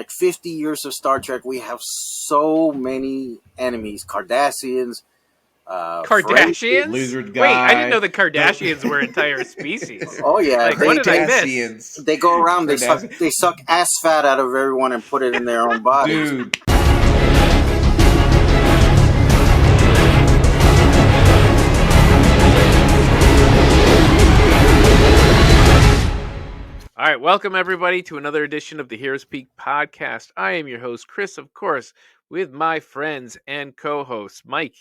like 50 years of Star Trek, we have so many enemies. Cardassians. Kardashians? Lizard guy. Wait, I didn't know the Kardashians were entire species. Oh yeah, Like, what did I miss? They go around, they suck ass fat out of everyone and put it in their own bodies. Dude. All right, welcome everybody to another edition of the Heroes Peak podcast. I am your host, Chris, of course, with my friends and co-hosts, Mike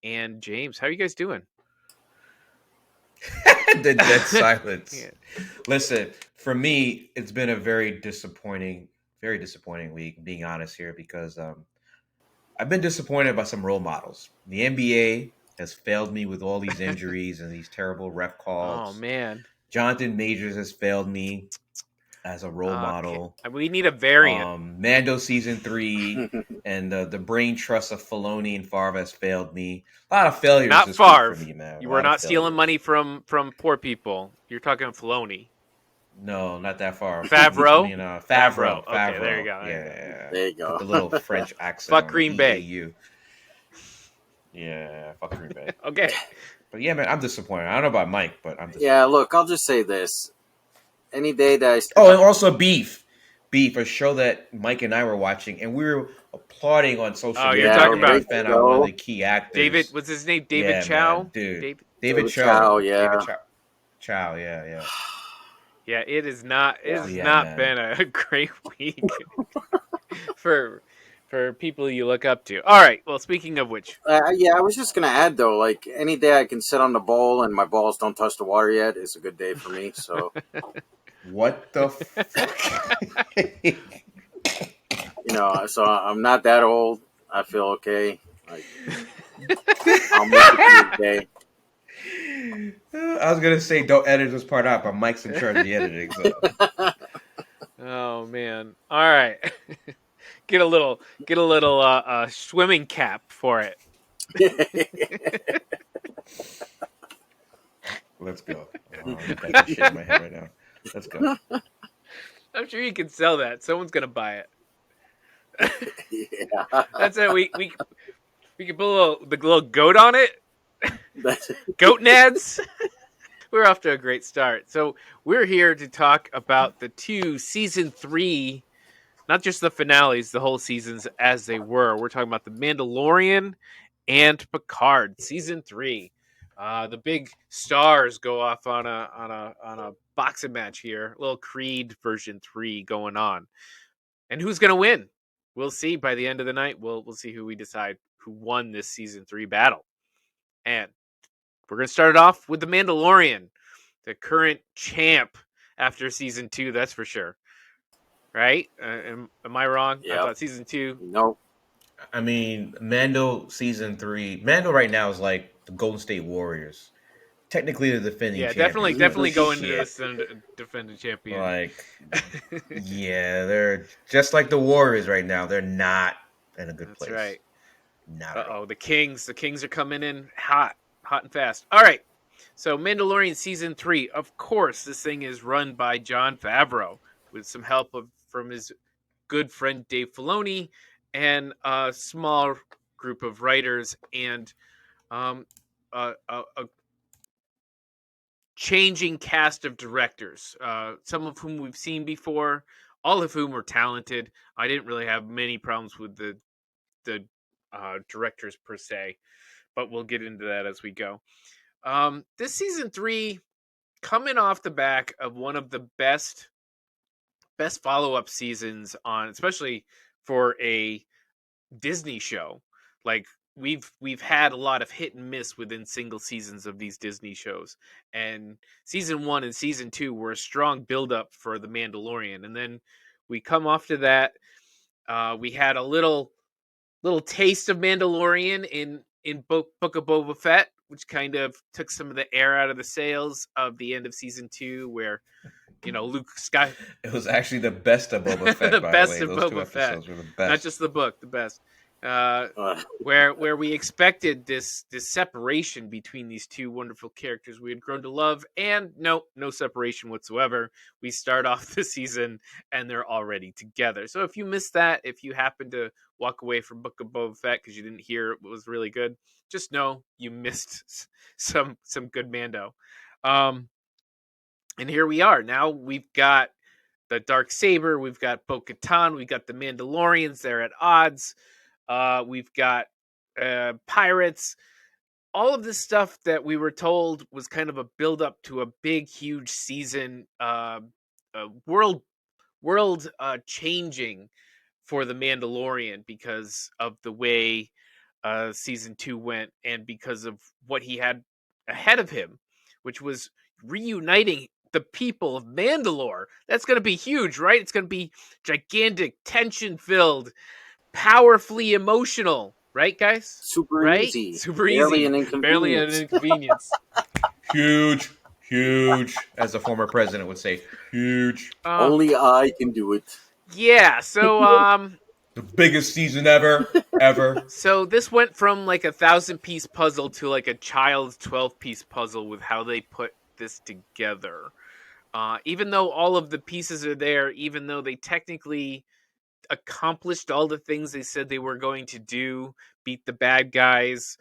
and James. How are you guys doing? The dead silence. Yeah. Listen, for me, it's been a very disappointing week, being honest here, because I've been disappointed by some role models. The NBA has failed me with all these injuries and these terrible ref calls. Oh, man. Jonathan Majors has failed me as a role model. We need a variant. Mando season 3 and the brain trust of Filoni and Favre has failed me. A lot of failures. Not this Favre. week for me, man. You were not stealing money from poor people. You're talking Filoni. No, not that far. Favreau? I mean, Favreau. Okay, there you go. Yeah. There you go. With the little French accent. Fuck Green Bay. EU. Yeah, fuck Green Bay. Okay. But yeah, man, I'm disappointed. I don't know about Mike, but I'm disappointed. Yeah, look, I'll just say this. Any day that Oh, and also Beef, a show that Mike and I were watching, and we were applauding on social media. You're talking about fan out one of the key actors. David, what's his name? David Chow? Man, dude. David Chow, yeah. David Chow, yeah. Yeah, it has not been a great week for people you look up to. All right. Well, speaking of which, I was just gonna add though, like any day I can sit on the bowl and my balls don't touch the water yet is a good day for me. So, what the fuck? So I'm not that old. I feel okay. Like, I'll make it through the day. I was gonna say don't edit this part out, but Mike's in charge of the editing. So. Oh man! All right, get a little swimming cap for it. Let's go. I've got shit in my head right now. Let's go. I'm sure you can sell that. Someone's gonna buy it. Yeah. That's it. We can put the little goat on it. Goat nads. We're off to a great start. So we're here to talk about the two season 3, not just the finales, the whole seasons as they were. We're talking about the Mandalorian and Picard season 3. The big stars go off on a boxing match here. A little Creed version 3 going on. And who's going to win? We'll see by the end of the night. We'll see who we decide who won this season 3 battle. And we're going to start it off with the Mandalorian, the current champ after season 2, that's for sure. Right? Am I wrong? Yep. I thought season 2. Nope. I mean, Mando season 3. Mando right now is like the Golden State Warriors. Technically, the defending champions. Definitely go into this and defend the champion. Like, yeah, they're just like the Warriors right now. They're not in a good place. That's right. Not the Kings are coming in hot and fast. All right. So Mandalorian season 3, of course, this thing is run by Jon Favreau with some help from his good friend Dave Filoni and a small group of writers and a changing cast of directors, some of whom we've seen before, all of whom are talented. I didn't really have many problems with the directors per se, but we'll get into that as we go. This season 3 coming off the back of one of the best follow-up seasons on, especially for a Disney show. Like we've had a lot of hit and miss within single seasons of these Disney shows, and season 1 and season 2 were a strong build-up for the Mandalorian, and then we come off to that. We had a little taste of Mandalorian in Book of Boba Fett, which kind of took some of the air out of the sails of the end of season 2, where Luke Sky. It was actually the best of Boba Fett. The by best the way. of Those Boba two Fett, episodes were the best. not just the book, the best. Uh, where we expected this separation between these two wonderful characters we had grown to love, and no separation whatsoever. We start off the season and they're already together. So if you missed that, if you happen to walk away from Book of Boba Fett because you didn't hear it was really good, just know you missed some good Mando. And here we are. Now we've got the Dark Saber, we've got Bo-Katan, we've got the Mandalorians. They're at odds. We've got pirates. All of this stuff that we were told was kind of a build up to a big, huge season, world changing for the Mandalorian because of the way season 2 went, and because of what he had ahead of him, which was reuniting the people of Mandalore. That's going to be huge, right? It's going to be gigantic, tension filled, powerfully emotional, right, guys? super Right? easy. Super Barely easy. an Barely an inconvenience. inconvenience. Huge, huge, as the former president would say. Huge. Only I can do it. Yeah, so The biggest season ever. so this went from like a 1,000-piece puzzle to like a child's 12-piece puzzle with how they put this together. Even though all of the pieces are there, even though they technically accomplished all the things they said they were going to do, beat the bad guys,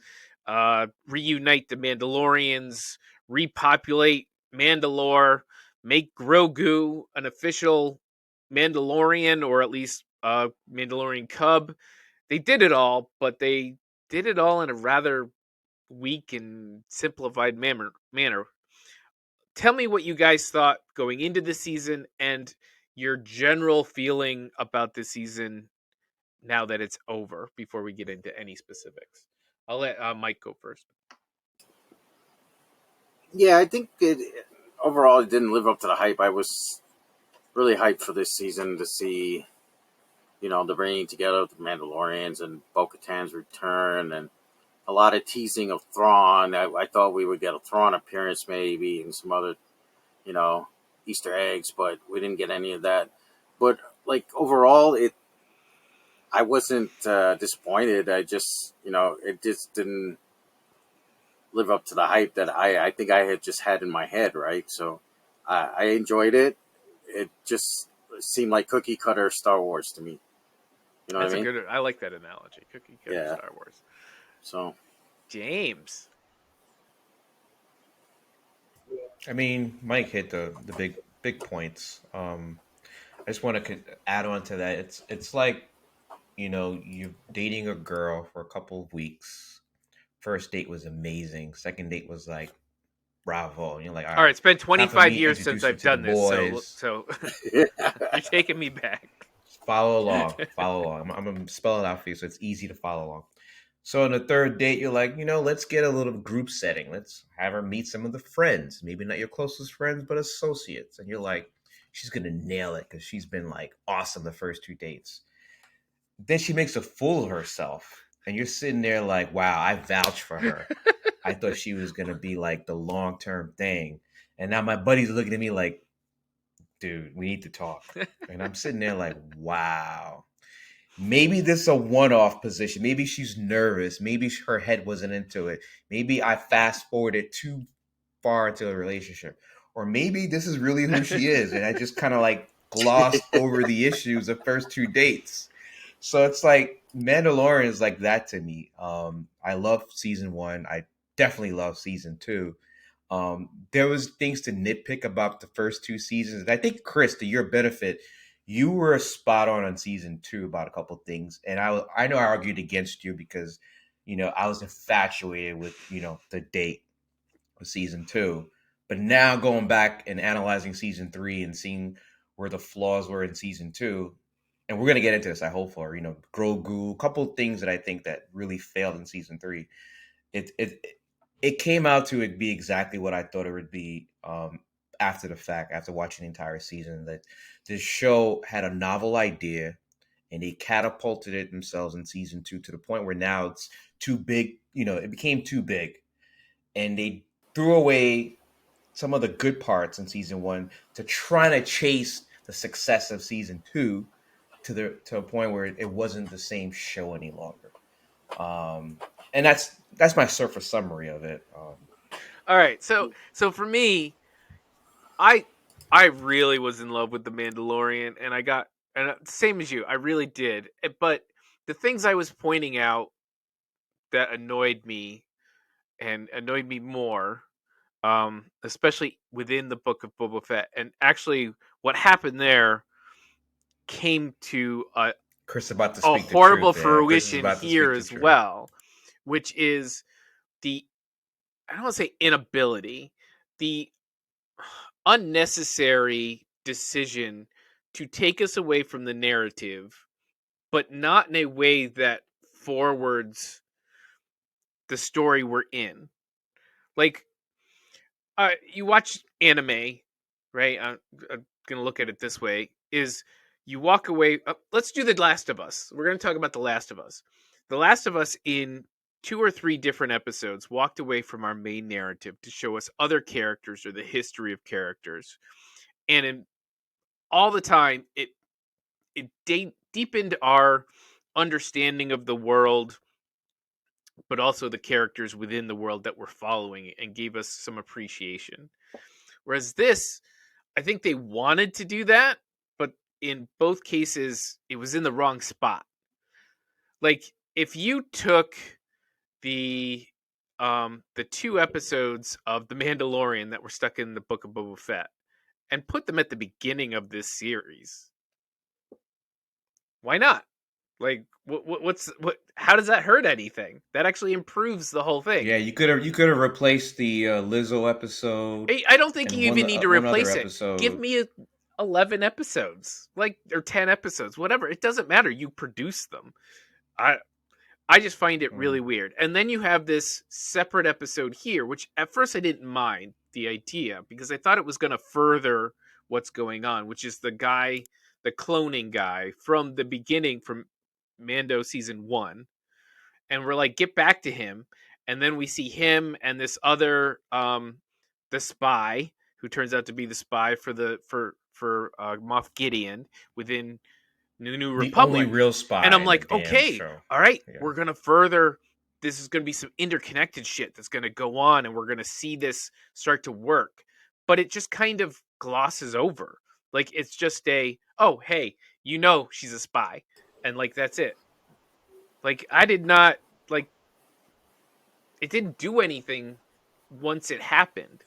reunite the Mandalorians, repopulate Mandalore, make Grogu an official Mandalorian, or at least a Mandalorian cub. They did it all, but they did it all in a rather weak and simplified manner. Tell me what you guys thought going into the season and your general feeling about the season now that it's over before we get into any specifics. I'll let Mike go first. Yeah, I think overall it didn't live up to the hype. I was really hyped for this season to see, the bringing together of the Mandalorians and Bo-Katan's return, and a lot of teasing of Thrawn. I thought we would get a Thrawn appearance maybe and some other, you know, Easter eggs, but we didn't get any of that. But like overall, I wasn't disappointed. I just, it just didn't live up to the hype that I think I had just had in my head, right? So I enjoyed it. It just seemed like cookie cutter Star Wars to me. You know That's what I mean? good. I like that analogy. Cookie cutter Yeah. Star Wars. So James. I mean, Mike hit the big points. I just want to add on to that. It's like, you're dating a girl for a couple of weeks. First date was amazing. Second date was like bravo. And you're like, all All right, right, it's been time for 25 me to years since introduce you I've to the done this, boys. so you're taking me back. Follow along. Follow along. I'm going to spell it out for you so it's easy to follow along. So on the third date, you're like, let's get a little group setting. Let's have her meet some of the friends. Maybe not your closest friends, but associates. And you're like, she's going to nail it because she's been like awesome the first 2 dates. Then she makes a fool of herself. And you're sitting there like, wow, I vouch for her. I thought she was going to be like the long-term thing. And now my buddy's looking at me like, dude, we need to talk. And I'm sitting there like, wow. Maybe this is a one-off position. Maybe she's nervous. Maybe her head wasn't into it. Maybe I fast forwarded too far into the relationship. Or maybe this is really who she is. And I just kind of like glossed over the issues of first 2 dates. So it's like Mandalorian is like that to me. I love season 1. I definitely love season 2. There was things to nitpick about the first 2 seasons. And I think, Chris, to your benefit, you were spot on season 2 about a couple things. And I know I argued against you because, I was infatuated with, the date of season 2. But now going back and analyzing season 3 and seeing where the flaws were in season 2, and we're going to get into this, I hope, for, Grogu, a couple things that I think that really failed in season 3. It came out to it be exactly what I thought it would be after the fact, after watching the entire season, that this show had a novel idea and they catapulted it themselves in season 2 to the point where now it's too big. It became too big, and they threw away some of the good parts in season 1 to try to chase the success of season 2 to a point where it wasn't the same show any longer. And that's my surface summary of it. All right, so for me, I really was in love with the Mandalorian, and I got and same as you, I really did. But the things I was pointing out that annoyed me and annoyed me more, especially within the book of Boba Fett, and actually what happened there came to Chris is about to a speak the horrible truth. Yeah, Chris is fruition about to here speak the as truth. well, which is the I don't want to say inability, the unnecessary decision to take us away from the narrative, but not in a way that forwards the story we're in. Like, you watch anime, right? I'm gonna look at it this way: is you walk away. Let's do The Last of Us. We're gonna talk about The Last of Us. The Last of Us in 2 or 3 different episodes walked away from our main narrative to show us other characters or the history of characters, and in all the time it deepened our understanding of the world, but also the characters within the world that we're following, and gave us some appreciation. Whereas this, I think they wanted to do that, but in both cases, it was in the wrong spot. Like, if you took the 2 episodes of The Mandalorian that were stuck in the Book of Boba Fett and put them at the beginning of this series, why not? Like, what? How does that hurt anything? That actually improves the whole thing. Yeah, you could have replaced the Lizzo episode. I don't think and you even need to one other replace it. episode. Give me 11 episodes, like, or 10 episodes, whatever. It doesn't matter. You produce them. I just find it really weird. And then you have this separate episode here, which at first I didn't mind the idea because I thought it was going to further what's going on, which is the cloning guy from the beginning, from Mando season 1. And we're like, get back to him. And then we see him and this other the spy, who turns out to be the spy for Moff Gideon within New Republic. The only real spy. And I'm like, in the damn okay, show. all right, Yeah. we're gonna further. This is gonna be some interconnected shit that's gonna go on, and we're gonna see this start to work. But it just kind of glosses over. Like, it's just oh, hey, she's a spy, and like, that's it. Like, I did not like. It didn't do anything once it happened.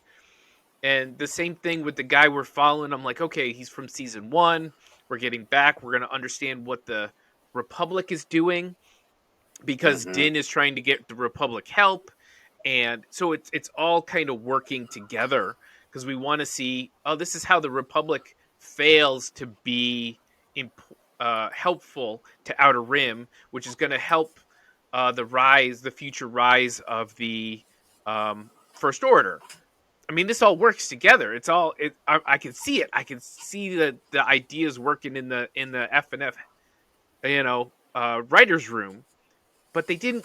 And the same thing with the guy we're following. I'm like, okay, he's from season 1. We're getting back. We're going to understand what the Republic is doing, because Din is trying to get the Republic help. And so it's all kind of working together, because we want to see, this is how the Republic fails to be helpful to Outer Rim, which is going to help the future rise of the First Order. I mean, this all works together. It's all I can see it. I can see the ideas working in the F&F, writers' room, but they couldn't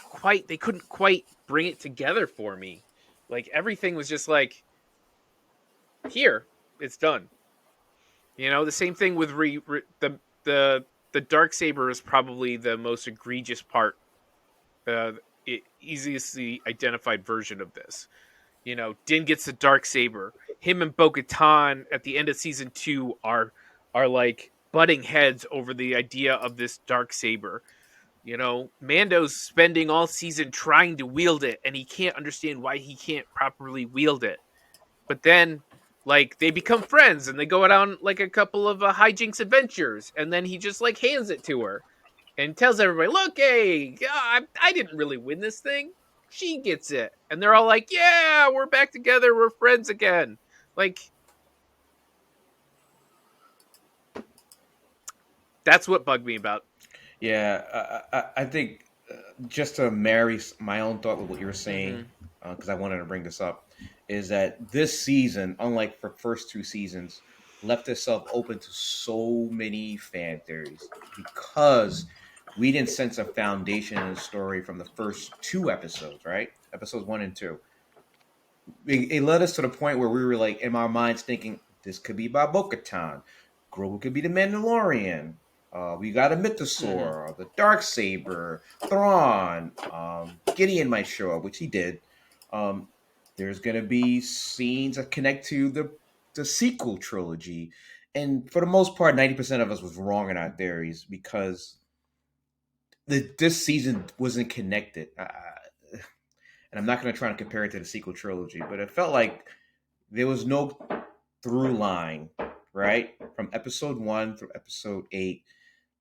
quite bring it together for me. Like, everything was just like, here, it's done. The same thing with the Darksaber is probably the most egregious part, easiestly identified version of this. Din gets the Darksaber. Him and Bo-Katan at the end of season 2 are like butting heads over the idea of this Darksaber. Mando's spending all season trying to wield it, and he can't understand why he can't properly wield it. But then, like, they become friends, and they go out on like a couple of hijinks adventures, and then he just like hands it to her and tells everybody, look, hey, I didn't really win this thing. She gets it. And they're all like, yeah, we're back together. We're friends again. Like, that's what bugged me about. Yeah, I think just to marry my own thought with what you were saying, because I wanted to bring this up, is that this season, unlike for first 2 seasons, left itself open to so many fan theories because we didn't sense a foundation in the story from the first 2 episodes, right? Episodes 1 and 2. It led us to the point where we were like, in our minds, thinking this could be about Bo-Katan, Grogu could be the Mandalorian, We got a Mythosaur, the Dark Saber, Thrawn. Gideon might show up, which he did. Um, there's gonna be scenes that connect to the sequel trilogy, and for the most part, 90% of us was wrong in our theories because this season wasn't connected. And I'm not going to try to compare it to the sequel trilogy, but it felt like there was no through line, right? From episode 1 through episode 8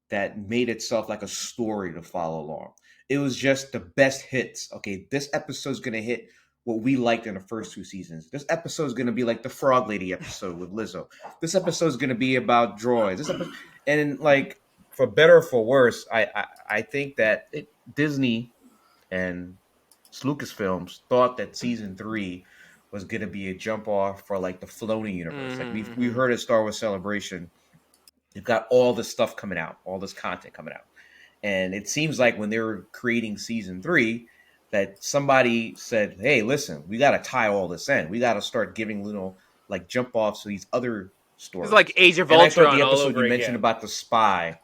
that made itself like a story to follow along. It was just the best hits. Okay, this episode's going to hit what we liked in the first 2 seasons. This episode's going to be like the Frog Lady episode with Lizzo. This episode's going to be about droids. And like, for better or for worse, I think that Disney and Lucasfilms thought that season 3 was going to be a jump off for like the Filoni universe. Like we heard at Star Wars Celebration, you've got all this stuff coming out, all this content coming out. And it seems like when they were creating season 3, that somebody said, hey, listen, we got to tie all this in. We got to start giving little like jump offs to these other stories. It's like Age of And Ultron I thought the all episode over you mentioned again. about the spy,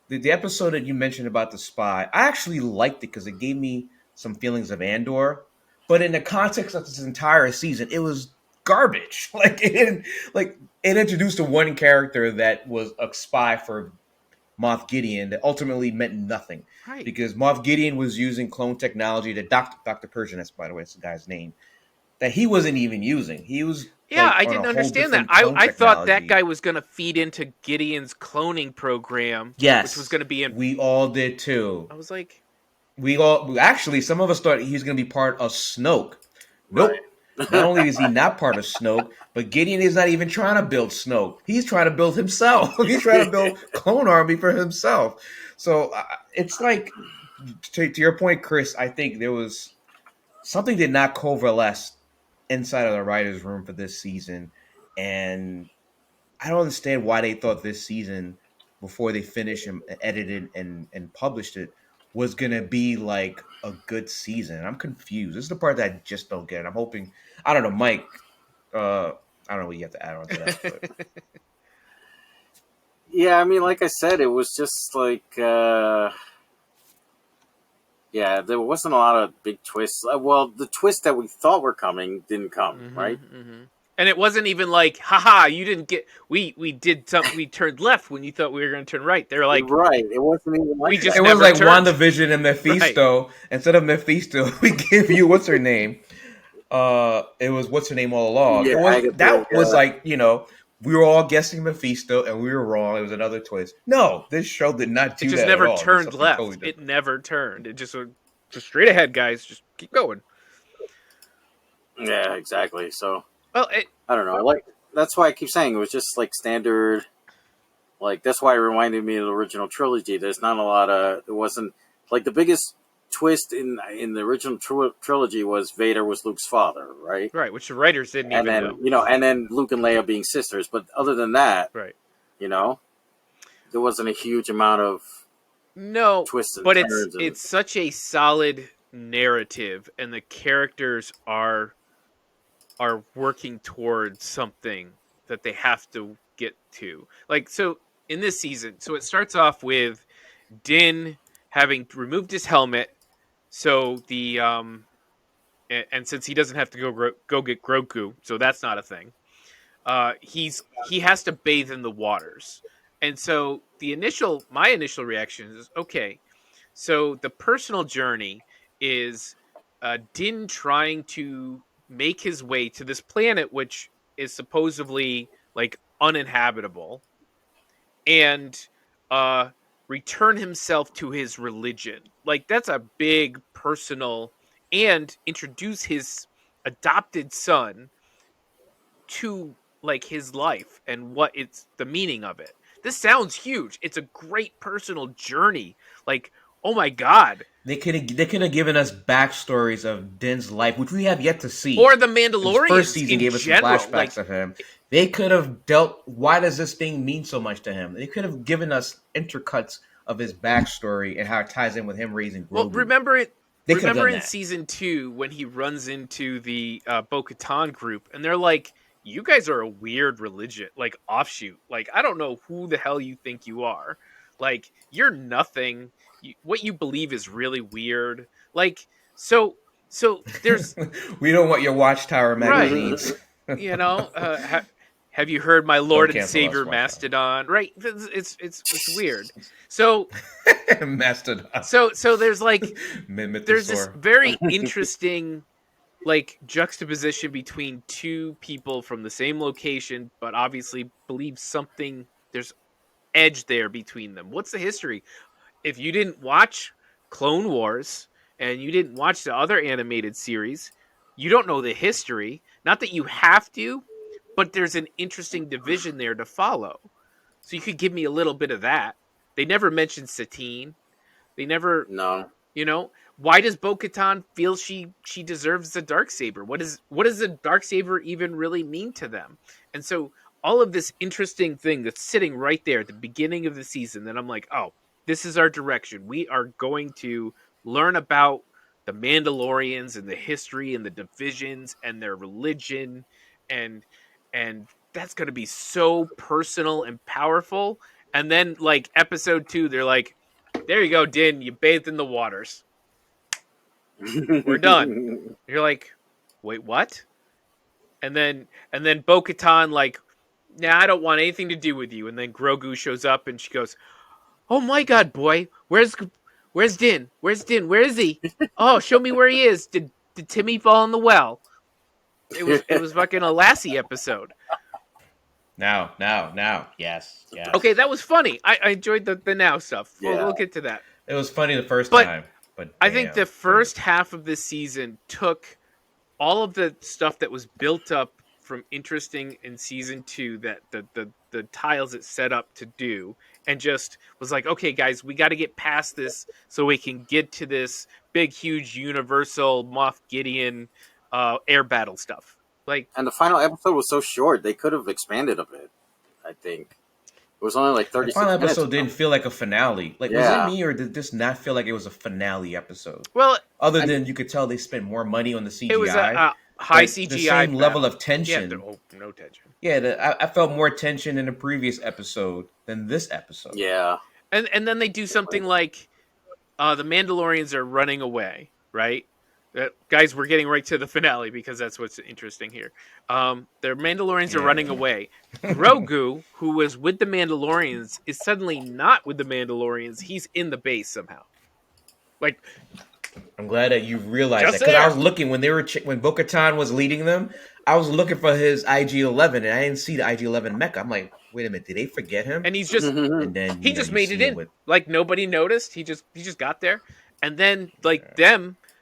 the episode that you mentioned about the spy, I actually liked it because it gave me some feelings of Andor. But in the context of this entire season, it was garbage. It introduced a one character that was a spy for Moff Gideon that ultimately meant nothing. Right. Because Moff Gideon was using clone technology that Dr. Persian, that's by the way, that's the guy's name, that he wasn't even using. He was I didn't understand that. I thought that guy was going to feed into Gideon's cloning program. Yes. Which was going to be we all did too. I was like, some of us thought he was going to be part of Snoke. Nope. Right. Not only is he not part of Snoke, but Gideon is not even trying to build Snoke. He's trying to build himself. He's trying to build clone army for himself. So it's like, to your point, Chris, I think there was something did not coalesce inside of the writer's room for this season. And I don't understand why they thought this season, before they finished and edited and published it, was going to be like a good season. I'm confused. This is the part that I just don't get. I'm hoping, I don't know, Mike, I don't know what you have to add on to that. But. Yeah, I mean, like I said, it was just like, there wasn't a lot of big twists. Well, the twists that we thought were coming didn't come, right? Mm-hmm. And it wasn't even like, haha, you didn't get, we did something, we turned left when you thought we were going to turn right. They're like, right. It wasn't even like it was like WandaVision and Mephisto. Right. Instead of Mephisto, we give you, what's her name? It was what's her name all along. Yeah, was like, we were all guessing Mephisto and we were wrong. It was another twist. No, this show did not do that. It just never turned left. Totally it never turned. It just went just straight ahead, guys. Just keep going. Yeah, exactly. So, well, I don't know. That's why I keep saying it was just like standard. Like, that's why it reminded me of the original trilogy. There's not a lot of. It wasn't like the biggest twist in the original trilogy was Vader was Luke's father, right? Right, which the writers didn't and even then, know. And then Luke and Leia being sisters. But other than that, right, there wasn't a huge amount of twists and but turns. It's such a solid narrative, and the characters are working towards something that they have to get to. Like, so in this season, so it starts off with Din having removed his helmet, so the and since he doesn't have to go get Grogu, so that's not a thing. He has to bathe in the waters, and so my initial reaction is, okay, so the personal journey is Din trying to make his way to this planet, which is supposedly like uninhabitable, and return himself to his religion. Like, that's a big personal, and introduce his adopted son to like his life and what it's the meaning of it. This sounds huge. It's a great personal journey. Like, oh my God. They could have given us backstories of Din's life, which we have yet to see. Or the Mandalorian. His first season gave us some flashbacks of him. They could have dealt. Why does this thing mean so much to him? They could have given us intercuts of his backstory and how it ties in with him raising Grogu. Well, remember in season 2 when he runs into the Bo-Katan group, and they're like, "You guys are a weird religion, like offshoot. Like, I don't know who the hell you think you are." Like, you're nothing. What you believe is really weird. Like, so there's We don't want your Watchtower right. magazines. You know, have you heard my Don't Lord and cancel us, Savior Watchtower. Mastodon? Right? It's weird. So Mastodon. so there's like there's this Mythosaur. very interesting like juxtaposition between two people from the same location, but obviously believe something. There's edge there between them. What's the history? If you didn't watch Clone Wars and you didn't watch the other animated series, you don't know the history. Not that you have to, but there's an interesting division there to follow. So you could give me a little bit of that. They never mentioned Satine. They never, No. you know, why does Bo-Katan feel she deserves the Darksaber? What does the Darksaber even really mean to them? And so all of this interesting thing that's sitting right there at the beginning of the season, that I'm like, oh, this is our direction. We are going to learn about the Mandalorians and the history and the divisions and their religion, and that's going to be so personal and powerful. And then like episode 2, they're like, there you go, Din, you bathed in the waters. We're done. You're like, wait, what? And then Bo-Katan like, nah, I don't want anything to do with you. And then Grogu shows up and she goes, oh my god, boy, where's Din? Where's Din? Where is he? Oh, show me where he is. Did Timmy fall in the well? It was fucking a Lassie episode. Now. Yes. Okay, that was funny. I enjoyed the now stuff. Yeah. We'll get to that. It was funny the first But time, but I think the first half of this season took all of the stuff that was built up from interesting in season 2, that the tiles it set up to do, and just was like, okay, guys, we got to get past this so we can get to this big, huge, universal Moff Gideon air battle stuff. Like, And the final episode was so short; they could have expanded a bit. I think it was only like the 36 final minutes. episode didn't feel like a finale. Like, Yeah. was it me, or did this not feel like it was a finale episode? well, Other than you could tell they spent more money on the CGI. it was a high but CGI. The same level of Yeah, tension. no tension. Yeah, I felt more tension in the previous episode than this episode. Yeah, And then they do something like the Mandalorians are running away, right? Guys, we're getting right to the finale because that's what's interesting here. The Mandalorians are running away. Grogu, who was with the Mandalorians, is suddenly not with the Mandalorians. He's in the base somehow. Like, I'm glad that you realized Just that, because I there. was looking when when Bo-Katan was leading them. I was looking for his IG-11, and I didn't see the IG-11 mecha. I'm like, wait a minute, did they forget him? and he's just And then he just made it in. Like, nobody noticed. He just got there. And then like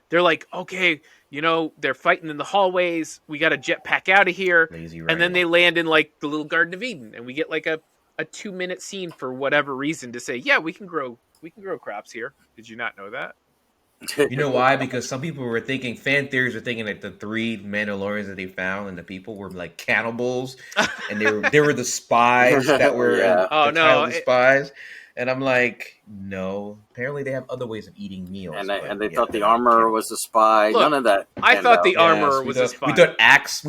they're like, okay, they're fighting in the hallways. We got to jetpack out of here. Lazy And then they land in like the little Garden of Eden, and we get like a 2-minute scene for whatever reason to say, yeah, we can grow crops here. Did you not know that? You know why? Because some people were thinking, fan theories were thinking that the 3 Mandalorians that they found and the people were like cannibals, and they were the spies that were Yeah. Oh, no, spies. And I'm like, no. Apparently, they have other ways of eating meals. and but they yeah, thought the they're not armor cannibals. was a spy. Look, None of that. I panned thought out. the armor Yes, was a spy. We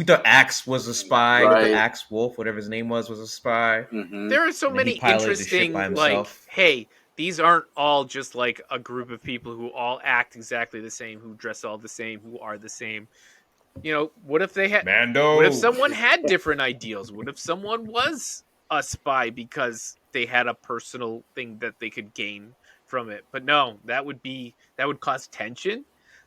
thought Axe was a spy. We Right. thought Axe Wolf, whatever his name was a spy. Mhm. There are so And then he many piloted the ship interesting, by like, himself. hey, these aren't all just like a group of people who all act exactly the same, who dress all the same, who are the same. What if they had? Mando. What if someone had different ideals? What if someone was a spy because they had a personal thing that they could gain from it? But no, that would cause tension.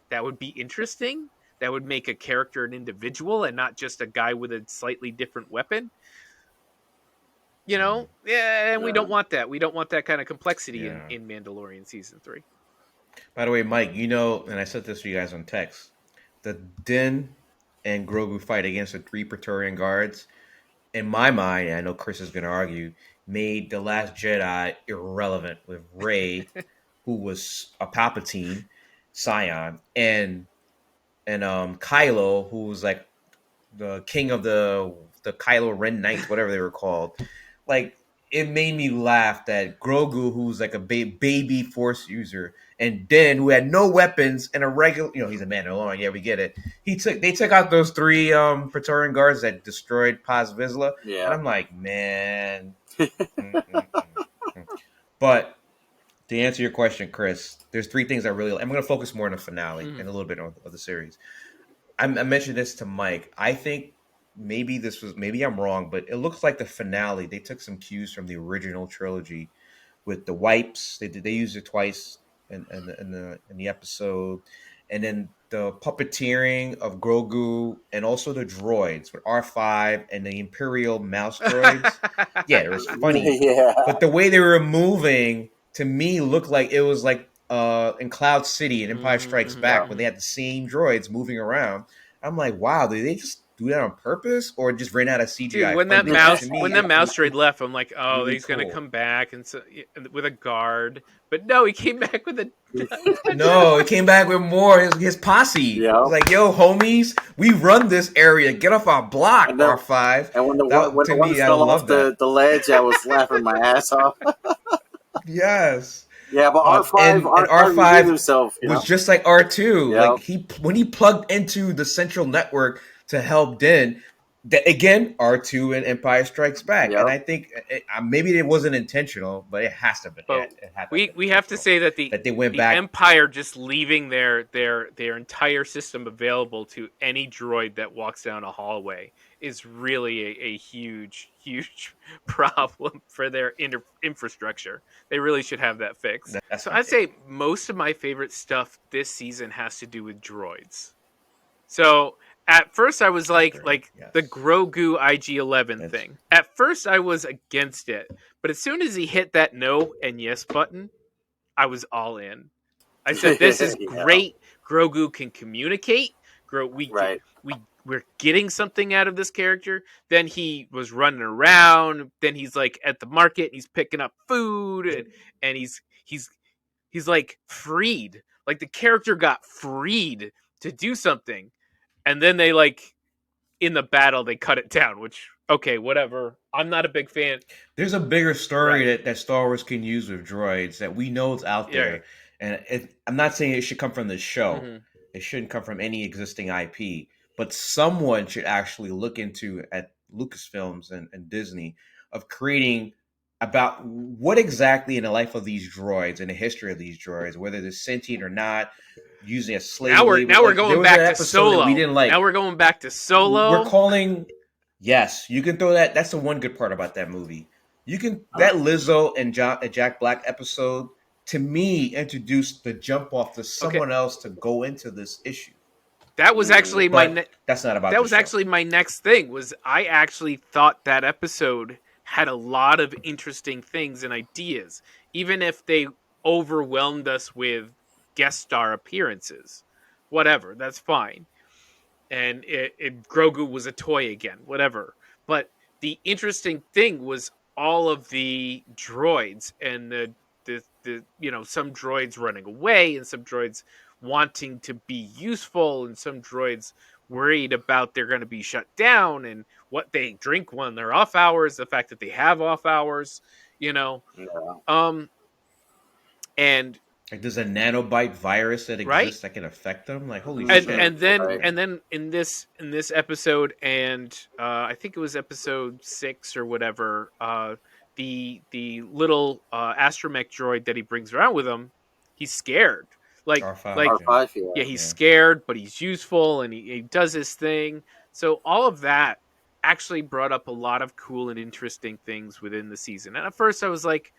That would be interesting. That would make a character an individual and not just a guy with a slightly different weapon. And we don't want that. We don't want that kind of complexity in Mandalorian season 3. By the way, Mike, and I said this to you guys on text, the Din and Grogu fight against the 3 Praetorian guards, in my mind, and I know Chris is going to argue, made The Last Jedi irrelevant with Rey, who was a Palpatine scion, and Kylo, who was like the king of the Kylo Ren Knights, whatever they were called. Like, it made me laugh that Grogu, who's like a baby Force user, and Din, who had no weapons and a regular, he's a Mandalorian. Yeah, we get it. They took out those 3 Praetorian guards that destroyed Paz Vizsla. Yeah. And I'm like, man. But to answer your question, Chris, there's three things I really. I'm going to focus more on the finale Mhm. and a little bit of the series. I mentioned this to Mike. I think maybe I'm wrong, but it looks like the finale. They took some cues from the original trilogy with the wipes. They used it twice in the episode, and then the puppeteering of Grogu and also the droids with R5 and the Imperial mouse droids. Yeah, it was funny, Yeah. but the way they were moving to me looked like it was like in Cloud City and Empire Strikes Yeah. Back when they had the same droids moving around. I'm like, wow, did they just do that on purpose or just ran out of Dude, CGI when that funding? But to mouse me, when that it mouse droid looked left, I'm like, oh, really he's gonna cool. come back and so, with a guard. But no, he came back with a No, it came back with more. His posse. Yeah. He's like, "Yo, homies, we run this area. Get off our block, And then, R5." and when the That when to the one me, I fell off love that. the ledge, I was laughing my ass off. Yes. Yeah, but R5 And R5 redeemed R5 himself. was just like R2. Yeah. Like when he plugged into the central network to help Din, that again R2 and Empire Strikes Back. And Yep. I think maybe it wasn't intentional, but it has to be. But It had to have been we have to intentional say that that they went the back. Empire just leaving their entire system available to any droid that walks down a hallway is really a huge problem for their infrastructure. They really should have that fixed. That's So my I'd take. say most of my favorite stuff this season has to do with droids. So at first I was I like agree. like Yes. the Grogu IG-11 That's thing. At first I was against it, but as soon as he hit that no and yes button, I was all in. I said this is Yeah. great. Grogu can communicate. Right. We're getting something out of this character. Then he was running around. Then he's like at the market and he's picking up food and he's like freed. Like the character got freed to do something. And then they like in the battle they cut it down, which okay, whatever. I'm not a big fan. There's a bigger story Right. that Star Wars can use with droids that we know is out Yeah. Right. there, and I'm not saying it should come from the show. Mm-hmm. It shouldn't come from any existing IP, but someone should actually look into at Lucasfilms and Disney of creating about what exactly in the life of these droids and the history of these droids, whether they're sentient or not, using a slave labor. Now we're Like there going was an back to episode that we Solo. didn't like. Now we're going back to We're Solo. calling. Yes, you can throw that. That's the one good part about that movie. You can that Lizzo and Jack Black episode to me introduced the jump off to someone else to go into this issue. That was actually But that's not about that the was show. actually my next thing. Was I actually thought that episode had a lot of interesting things and ideas, even if they overwhelmed us with guest star appearances. Whatever, that's fine. And Grogu was a toy again, whatever. But the interesting thing was all of the droids and the some droids running away and some droids wanting to be useful and some droids worried about they're going to be shut down and what they drink when they're off hours, the fact that they have off hours, you know. Yeah. And Like there's a nanobite virus that right? exists that can affect them. Like holy and shit! and then Right. and then in this episode and I think it was episode 6 or whatever, the little astromech droid that he brings around with him, he's scared, like R5. like R5. yeah, Yeah. he's scared but he's useful and he does his thing. So all of that actually brought up a lot of cool and interesting things within the season. And at first I was like,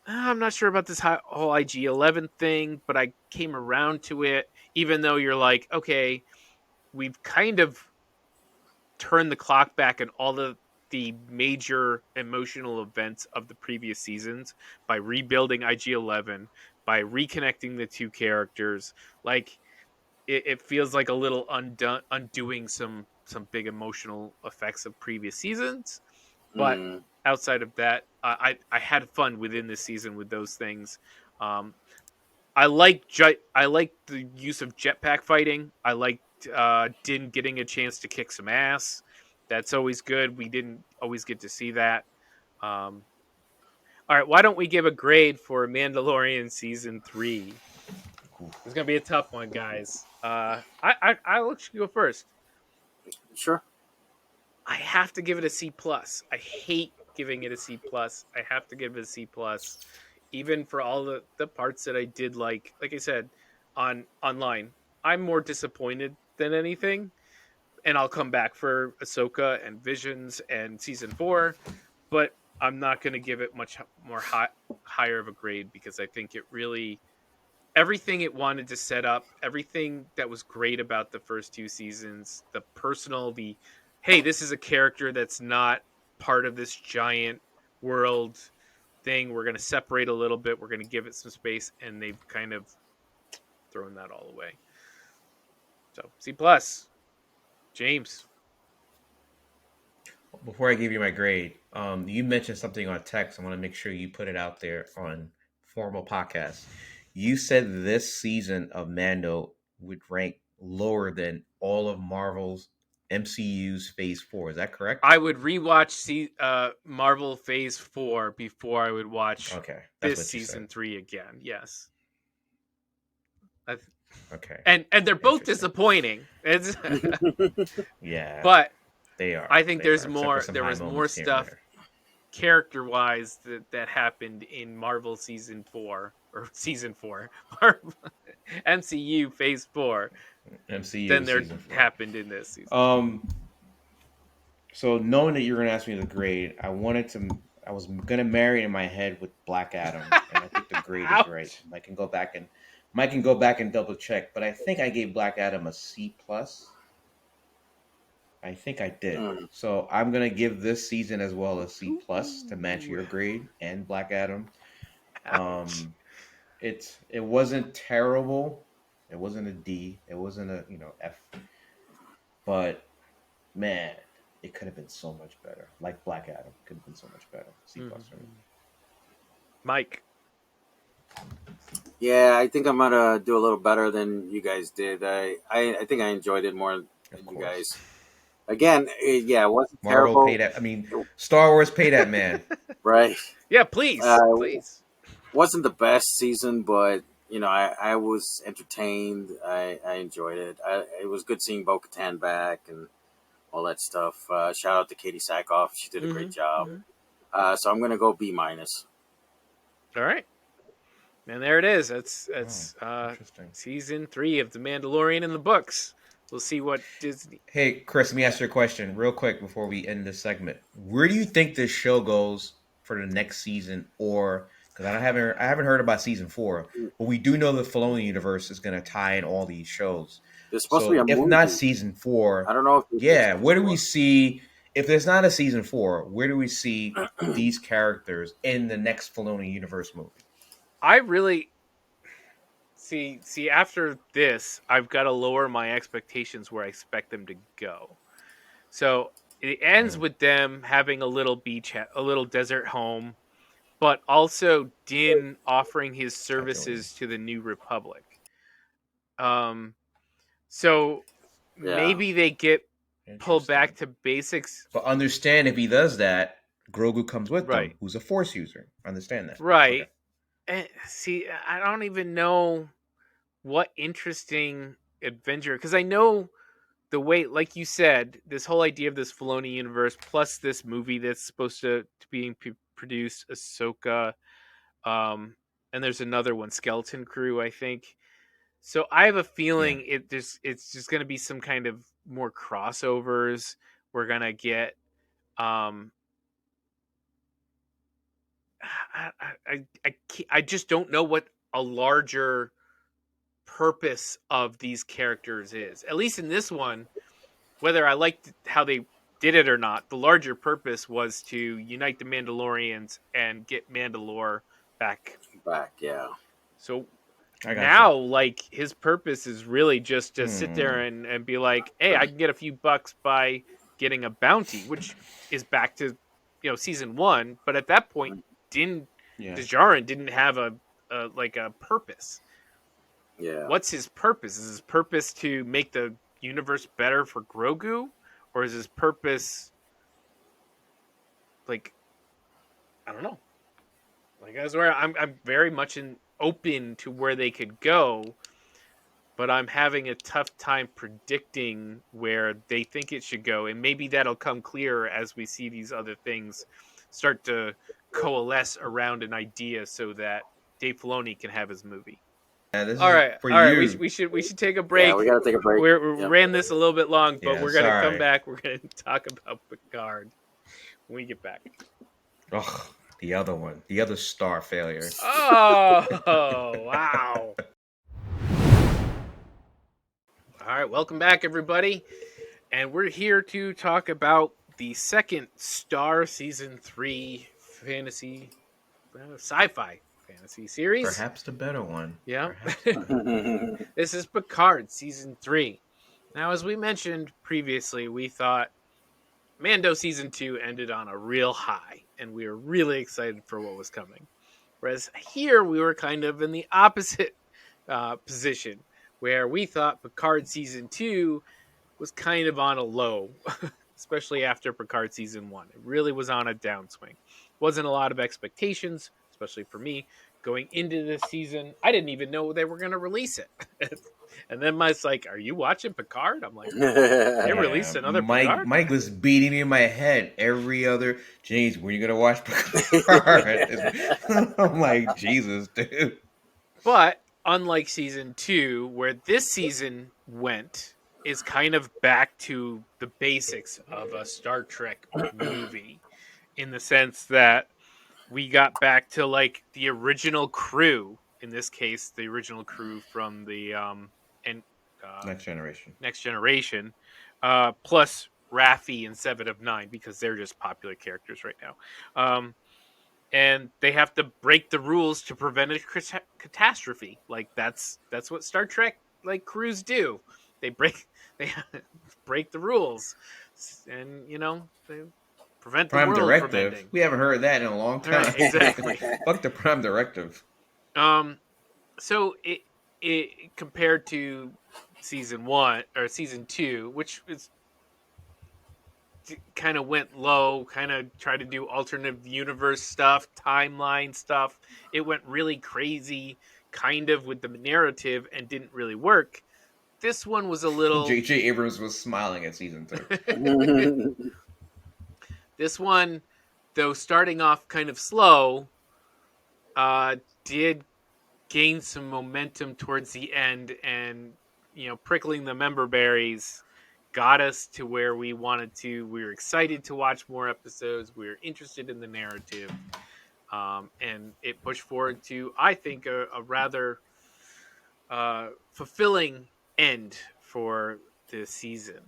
I'm not sure about this whole IG-11 thing, but I came around to it, even though you're like, okay, we've kind of turned the clock back on all the major emotional events of the previous seasons by rebuilding IG-11, by reconnecting the two characters. Like, it feels like a little undoing some big emotional effects of previous seasons. But Mm. outside of that, I had fun within this season with those things. I like the use of jetpack fighting. I liked Din getting a chance to kick some ass. That's always good. We didn't always get to see that. All right, why don't we give a grade for Mandalorian season 3? It's gonna be a tough one, guys. I'll let you go first. Sure. I have to give it a C plus. I hate giving it a C plus. I have to give it a C plus, even for all the parts that I did like. Like I said, online, I'm more disappointed than anything, and I'll come back for Ahsoka and Visions and season 4, but I'm not going to give it much more higher of a grade because I think it really everything it wanted to set up, everything that was great about the first 2 seasons, the personal, the hey, this is a character that's not part of this giant world thing. We're going to separate a little bit. We're going to give it some space, and they've kind of thrown that all away. So C plus, James. Before I give you my grade, you mentioned something on text. I want to make sure you put it out there on formal podcast. You said this season of Mando would rank lower than all of Marvel's MCU's Phase 4. Is that correct? I would rewatch Marvel Phase 4 before I would watch this season 3 again. Yes. Okay. And they're both disappointing. It's yeah. But they are. I think there was more stuff character wise that happened in Marvel season 4 or season 4 MCU Phase 4 MCU than there season 4 happened in this season. So knowing that you're going to ask me the grade, I was going to marry it in my head with Black Adam, and I think the grade is right. Mike can go back and double check, but I think I gave Black Adam a C plus. I think I did. So I'm gonna give this season as well a C plus to match your grade and Black Adam. It wasn't terrible. It wasn't a D. It wasn't a F. But man, it could have been so much better. Like Black Adam could have been so much better. C plus for me. Mike. Yeah, I think I'm gonna do a little better than you guys did. I think I enjoyed it more than you guys. Again, it wasn't Marvel terrible. Star Wars pay that man. Right. Yeah, please. Please. Wasn't the best season, but I was entertained. I enjoyed it. It was good seeing Bo-Katan back and all that stuff. Shout out to Katie Sackhoff. She did a great job. So I'm gonna go B minus. All right. And there it is. That's season 3 of The Mandalorian in the books. We'll see what Disney. Hey, Chris, let me ask you a question real quick before we end this segment. Where do you think this show goes for the next season? Or because I haven't heard about season 4, but we do know the Filoni universe is going to tie in all these shows. There's supposed to be a movie. If not season 4, I don't know. Where do we see? If there's not a season 4, where do we see these characters in the next Filoni universe movie? I really see after this, I've got to lower my expectations where I expect them to go. So it ends with them having a little a little desert home, but also Din offering his services to the New Republic. So maybe they get pulled back to basics. But understand, if he does that, Grogu comes with them, who's a Force user. Understand that, right? Okay. See, I don't even know what interesting adventure, because I know the way, like you said, this whole idea of this Filoni universe plus this movie that's supposed to being produced, Ahsoka, and there's another one, Skeleton Crew, I think. So I have a feeling it's just going to be some kind of more crossovers. We're gonna get. I just don't know what a larger purpose of these characters is. At least in this one, whether I liked how they did it or not, the larger purpose was to unite the Mandalorians and get Mandalore back. Yeah. So now, like, his purpose is really just to sit there and be like, hey, I can get a few bucks by getting a bounty, which is back to, season 1. But at that point, Djarin didn't have a purpose. Yeah. What's his purpose? Is his purpose to make the universe better for Grogu, or is his purpose I don't know. That's where I'm very much open to where they could go, but I'm having a tough time predicting where they think it should go, and maybe that'll come clearer as we see these other things start to coalesce around an idea so that Dave Filoni can have his movie. Yeah, this All is right, for all right. you. We should take a Yeah, break. we got to take a break. We Yep. ran this a little bit long, but Yeah, we're gonna come sorry. back. We're gonna talk about Picard when we get back. Ugh, the other one, the other star failure. Oh, wow. All right, welcome back, everybody. And we're here to talk about the second Star Season 3 fantasy, sci-fi fantasy series. Perhaps the better one. Yeah. Perhaps the better one. This is Picard Season 3. Now, as we mentioned previously, we thought Mando Season 2 ended on a real high, and we were really excited for what was coming. Whereas here, we were kind of in the opposite position, where we thought Picard Season 2 was kind of on a low, especially after Picard Season 1. It really was on a downswing. Wasn't a lot of expectations, especially for me, going into this season. I didn't even know they were going to release it. And then Mike's like, "Are you watching Picard?" I'm like, "They released another Picard?" Mike was beating me in my head every other. James, when are you gonna watch Picard? I'm like, Jesus, dude. But unlike season 2, where this season went, is kind of back to the basics of a Star Trek movie, in the sense that we got back to like the original crew. In this case, the original crew from the Next generation. Next Generation, plus Raffi and Seven of Nine, because they're just popular characters right now. And they have to break the rules to prevent a catastrophe. Like that's what Star Trek like crews do. They they break the rules, and they prevent the Prime world from Directive. ending. We haven't heard that in a long time. Right, exactly. Fuck the Prime Directive. So it compared to season 1 or season 2, which is kind of went low, kind of tried to do alternative universe stuff, timeline stuff. It went really crazy, kind of with the narrative, and didn't really work. This one was a little. J.J. Abrams was smiling at season 2. This one, though, starting off kind of slow, did gain some momentum towards the end, and prickling the member berries got us to where we wanted to. We were excited to watch more episodes. We were interested in the narrative, and it pushed forward to, I think, a rather fulfilling end for this season.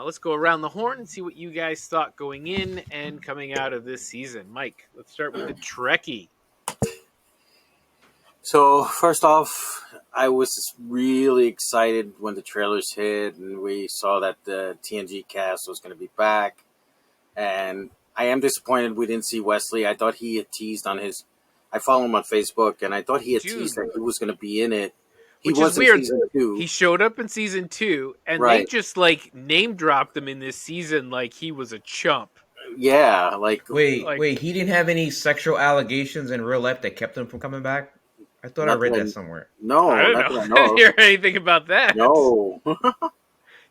Let's go around the horn and see what you guys thought going in and coming out of this season. Mike, let's start with the Trekkie. So, first off, I was really excited when the trailers hit and we saw that the TNG cast was going to be back. And I am disappointed we didn't see Wesley. I thought he had teased on his... I follow him on Facebook, and I thought he had teased that he was going to be in it. Which is weird. He showed up in season 2, and they just like name dropped him in this season like he was a chump. Yeah, wait, he didn't have any sexual allegations in real life that kept him from coming back? I thought I read that somewhere. No, I don't know. I didn't hear anything about that. No.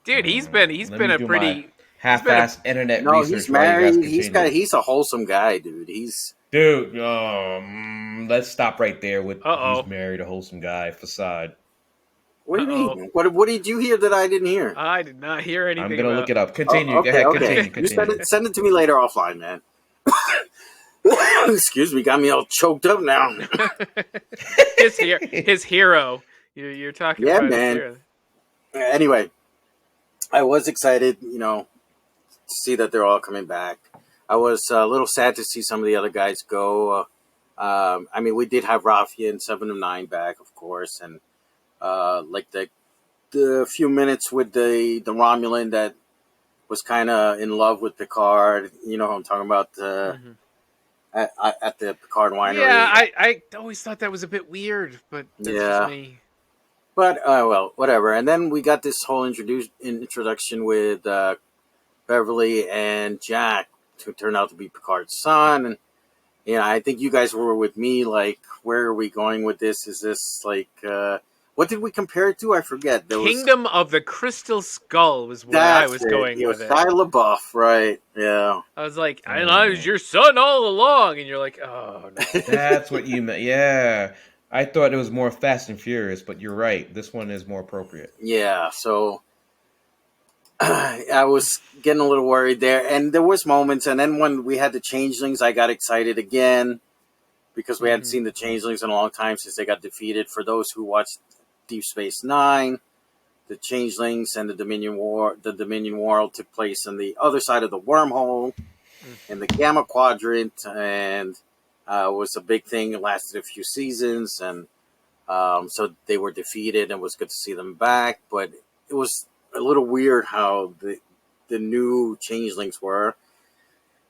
Dude, he's been a pretty half-ass internet no, research. He's married. He's a wholesome guy, dude. Let's stop right there with he's married, a wholesome guy facade. What do you mean? What did you hear that I didn't hear? I did not hear anything. I'm gonna look it up. Continue. Okay, Go ahead. okay. Continue. You send it to me later offline, man. Excuse me, got me all choked up now. his hero. You're talking about man. His hero. Anyway, I was excited, to see that they're all coming back. I was a little sad to see some of the other guys go. We did have Raffi and 7 of 9 back, of course, and like the few minutes with the Romulan that was kind of in love with Picard. You know who I'm talking about. At the Picard winery. Yeah, I always thought that was a bit weird, but that's just me. But, well, whatever. And then we got this whole introduction with Beverly and Jack, who turned out to be Picard's son. And, I think you guys were with me, like, where are we going with this? Is this, like, What did we compare it to? I forget. There was Kingdom of the Crystal Skull was where I that's was it. going It was with it. Shia LaBeouf, right? Yeah. I was like, and I was your son all along, and you're like, oh no. That's what you meant. Yeah. I thought it was more Fast and Furious, but you're right. This one is more appropriate. Yeah. So I was getting a little worried there, and there was moments, and then when we had the changelings, I got excited again because we hadn't seen the changelings in a long time since they got defeated. For those who watched Deep Space Nine, the changelings and the Dominion War took place on the other side of the wormhole in the Gamma Quadrant, and was a big thing. It lasted a few seasons, and so they were defeated, and it was good to see them back. But it was a little weird how the new changelings were,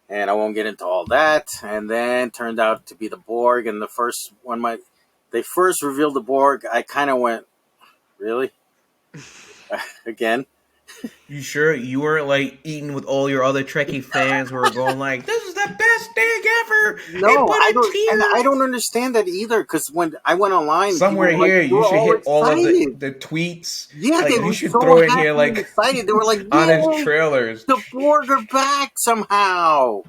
and I won't get into all that. And then turned out to be the Borg, and the first one, they first revealed the Borg. I kind of went, really, again. You sure you weren't like eating with all your other Trekkie fans who were going like, "This is the best thing ever"? No, It I put a don't, and I tear. don't understand that either. Because when I went online, Somewhere people were like, here, "They you were should all hit all of excited." the tweets. Yeah, Like they you were should so throw in happy here and like excited. They were like, on his "Yay, trailers. the Borg are back somehow!"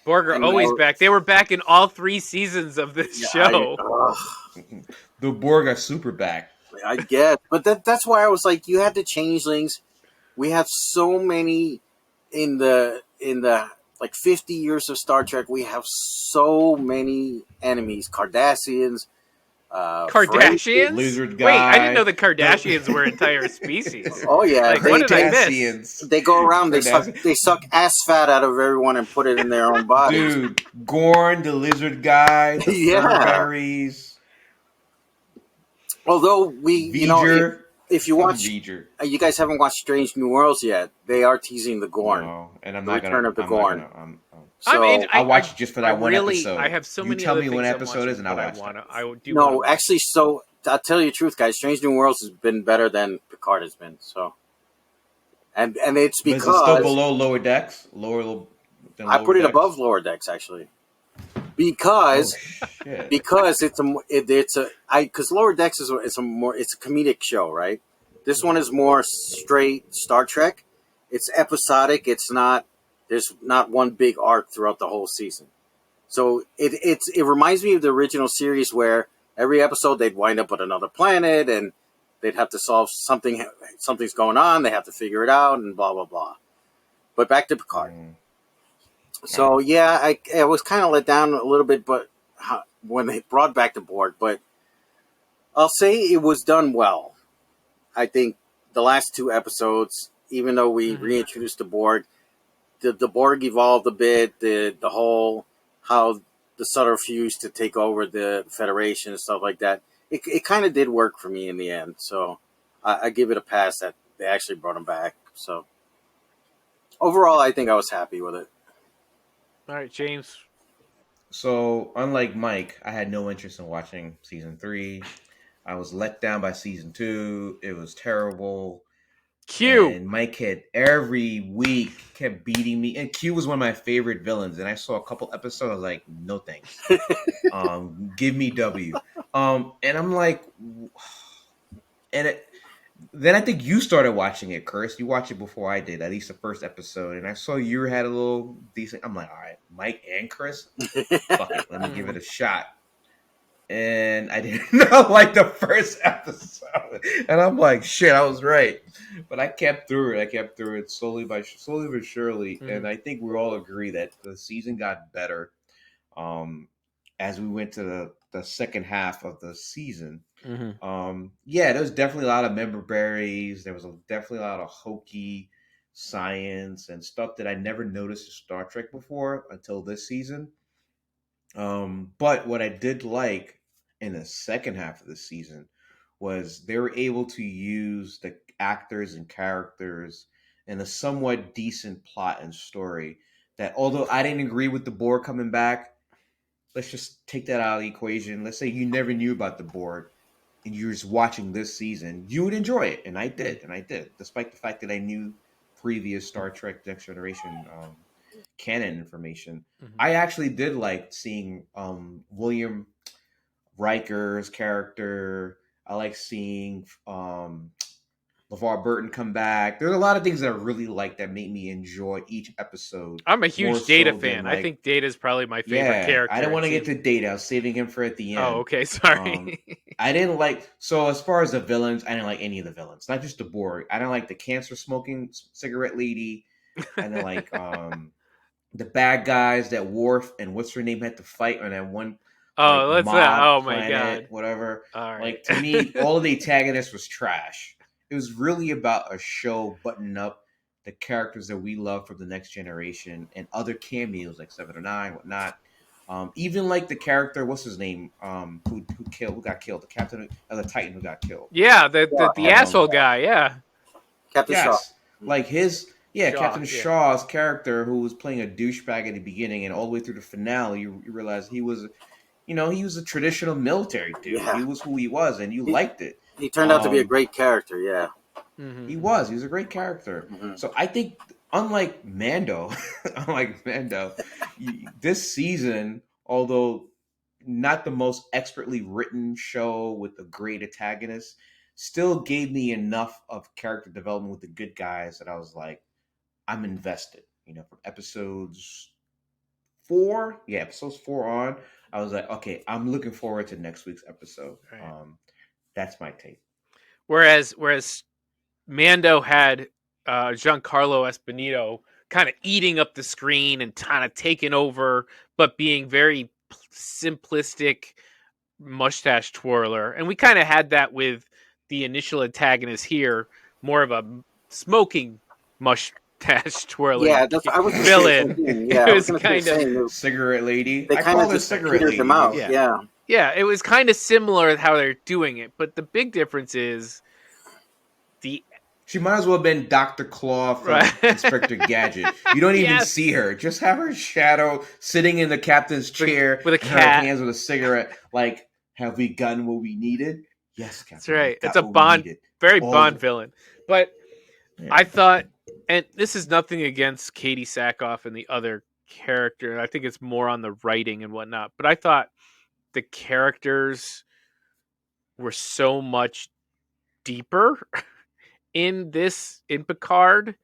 Borg are And always back. They were back in all 3 seasons of this yeah, show. The Borg are super back. I guess, but that's why I was like, you had the changelings. We have so many in the like 50 years of Star Trek. We have so many enemies: Cardassians, Kardashians? Lizard Wait, I didn't know guy. the Kardashians were entire species. Oh yeah, Like, what did I miss? Cardassians. they go around. Cardassian. They suck ass fat out of everyone and put it in their own bodies. Dude, Gorn, the lizard guy, the Yeah. Furberries, Although V'ger. if you watch, V'ger. you guys haven't watched Strange New Worlds yet. They are teasing the Gorn, No, and I'm the not gonna. return of the I'm not Gorn. gonna. I'm in. So I watched it just for I that one really, episode. I have so You many tell other me when things I'm episode is, watching, and I'll but watch that. I do want to no, watch. actually, so I'll tell you the truth, guys. Strange New Worlds has been better than Picard has been. So, and it's But is it still because below Lower Decks? Lower than I Lower put it Decks? above Lower Decks actually. Oh Because shit! because Lower Decks is it's a comedic show, right? This one is more straight Star Trek. It's episodic. There's not one big arc throughout the whole season. So it reminds me of the original series where every episode they'd wind up at another planet and they'd have to solve something. Something's going on. They have to figure it out and blah blah blah. But back to Picard. So yeah, I was kind of let down a little bit, but when they brought back the Borg, but I'll say it was done well. I think the last 2 episodes, even though we reintroduced the Borg, the Borg evolved a bit. The whole how the subterfuge to take over the Federation and stuff like that. It kind of did work for me in the end. So I give it a pass that they actually brought him back. So overall, I think I was happy with it. All right, James. So unlike Mike, I had no interest in watching season 3. I was let down by season 2. It was terrible. Q. And Mike had every week kept beating me. And Q was one of my favorite villains. And I saw a couple episodes. I was like, no thanks. Give me W. And I'm like, then I think you started watching it, Curse. You watched it before I did, at least the first episode. And I saw you had a little decent. I'm like, all right, Mike and Chris, fuck it, let me give it a shot. And I did not like the first episode, and I'm like, shit, I was right. But I kept through it slowly but surely. And I think we all agree that the season got better as we went to the second half of the season. Yeah, there was definitely a lot of member berries. There was definitely a lot of hokey science and stuff that I never noticed in Star Trek before until this season. But what I did like in the second half of the season was they were able to use the actors and characters in a somewhat decent plot and story. That although I didn't agree with the Borg coming back, let's just take that out of the equation. Let's say you never knew about the Borg and you're just watching this season, you would enjoy it. And I did, despite the fact that I knew previous Star Trek Next Generation canon information. I actually did like seeing William Riker's character, I like seeing LeVar Burton come back. There's a lot of things that I really like that make me enjoy each episode. I'm a more huge Data so than fan. I like, think Data's probably my favorite yeah, I character. didn't want to too. get to Data. I was saving him for at the Oh, end. okay. Sorry. I didn't like, so as far as the villains, I didn't like any of the villains. Not just the Borg. I didn't like the cancer smoking cigarette lady. I didn't like the bad guys that Worf and what's her name had to fight on that one Oh, like let's mob oh my planet, god. whatever. All right. Like to me, all of the antagonists was trash. It was really about a show buttoning up the characters that we love from the next generation and other cameos like 709, whatnot. Even like the character, what's his name? Who got killed? The captain of the Titan who got killed. Yeah, the Um, asshole guy. Yeah, Captain Shaw. Yes, like his Shaw, Captain yeah. Shaw's character, who was playing a douchebag at the beginning and all the way through the finale, you realize he was, he was a traditional military dude. Yeah. He was who he was, and you liked it. He turned out to be a Um, great character. Yeah. Mhm. He was a great character. Mhm. So I think, unlike Mando, this season, although not the most expertly written show with a great antagonist, still gave me enough of character development with the good guys that I was like, I'm invested. From episodes 4 on, I was like, okay, I'm looking forward to next week's episode. Right. That's my take. Whereas Mando had Giancarlo Esposito kind of eating up the screen and kind of taking over, but being very simplistic mustache twirler. And we kind of had that with the initial antagonist here, more of a smoking mustache twirler. Yeah, that's I was gonna say villain. the same thing. Yeah, It I was was gonna say kinda- the same. Cigarette lady. They I kind call of her just cigarette petered lady. them out. Yeah. Yeah. Yeah, it was kind of similar how they're doing it, but the big difference is She might as well have been Dr. Claw from Right. Inspector Gadget. You don't even Yes. see her. Just have her shadow sitting in the captain's chair with a and her cat. hands with a cigarette. Like, have we gotten what we needed? Yes, Captain. That's right. we got It's a what we Bond, needed. very All Bond the- villain. But Yeah. I thought, and this is nothing against Katie Sackhoff and the other character. I think it's more on the writing and whatnot. But I thought the characters were so much deeper in Picard.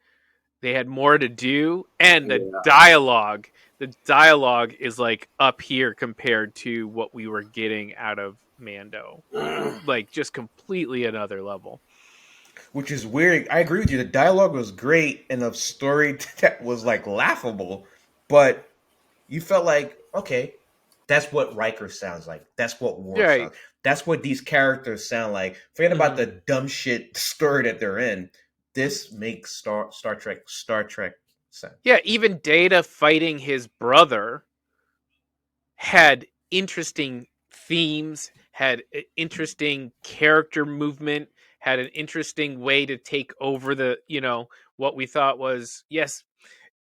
They had more to do, and the dialogue is like up here compared to what we were getting out of Mando. Like just completely another level. Which is weird. I agree with you. The dialogue was great and the story that was like laughable, but you felt like, okay, that's what Riker sounds like. That's what Worf Right. sounds. That's what these characters sound like. Forget about the dumb shit story that they're in. This makes Star Trek sense. Yeah, even Data fighting his brother had interesting themes, had interesting character movement, had an interesting way to take over the, what we thought was, yes,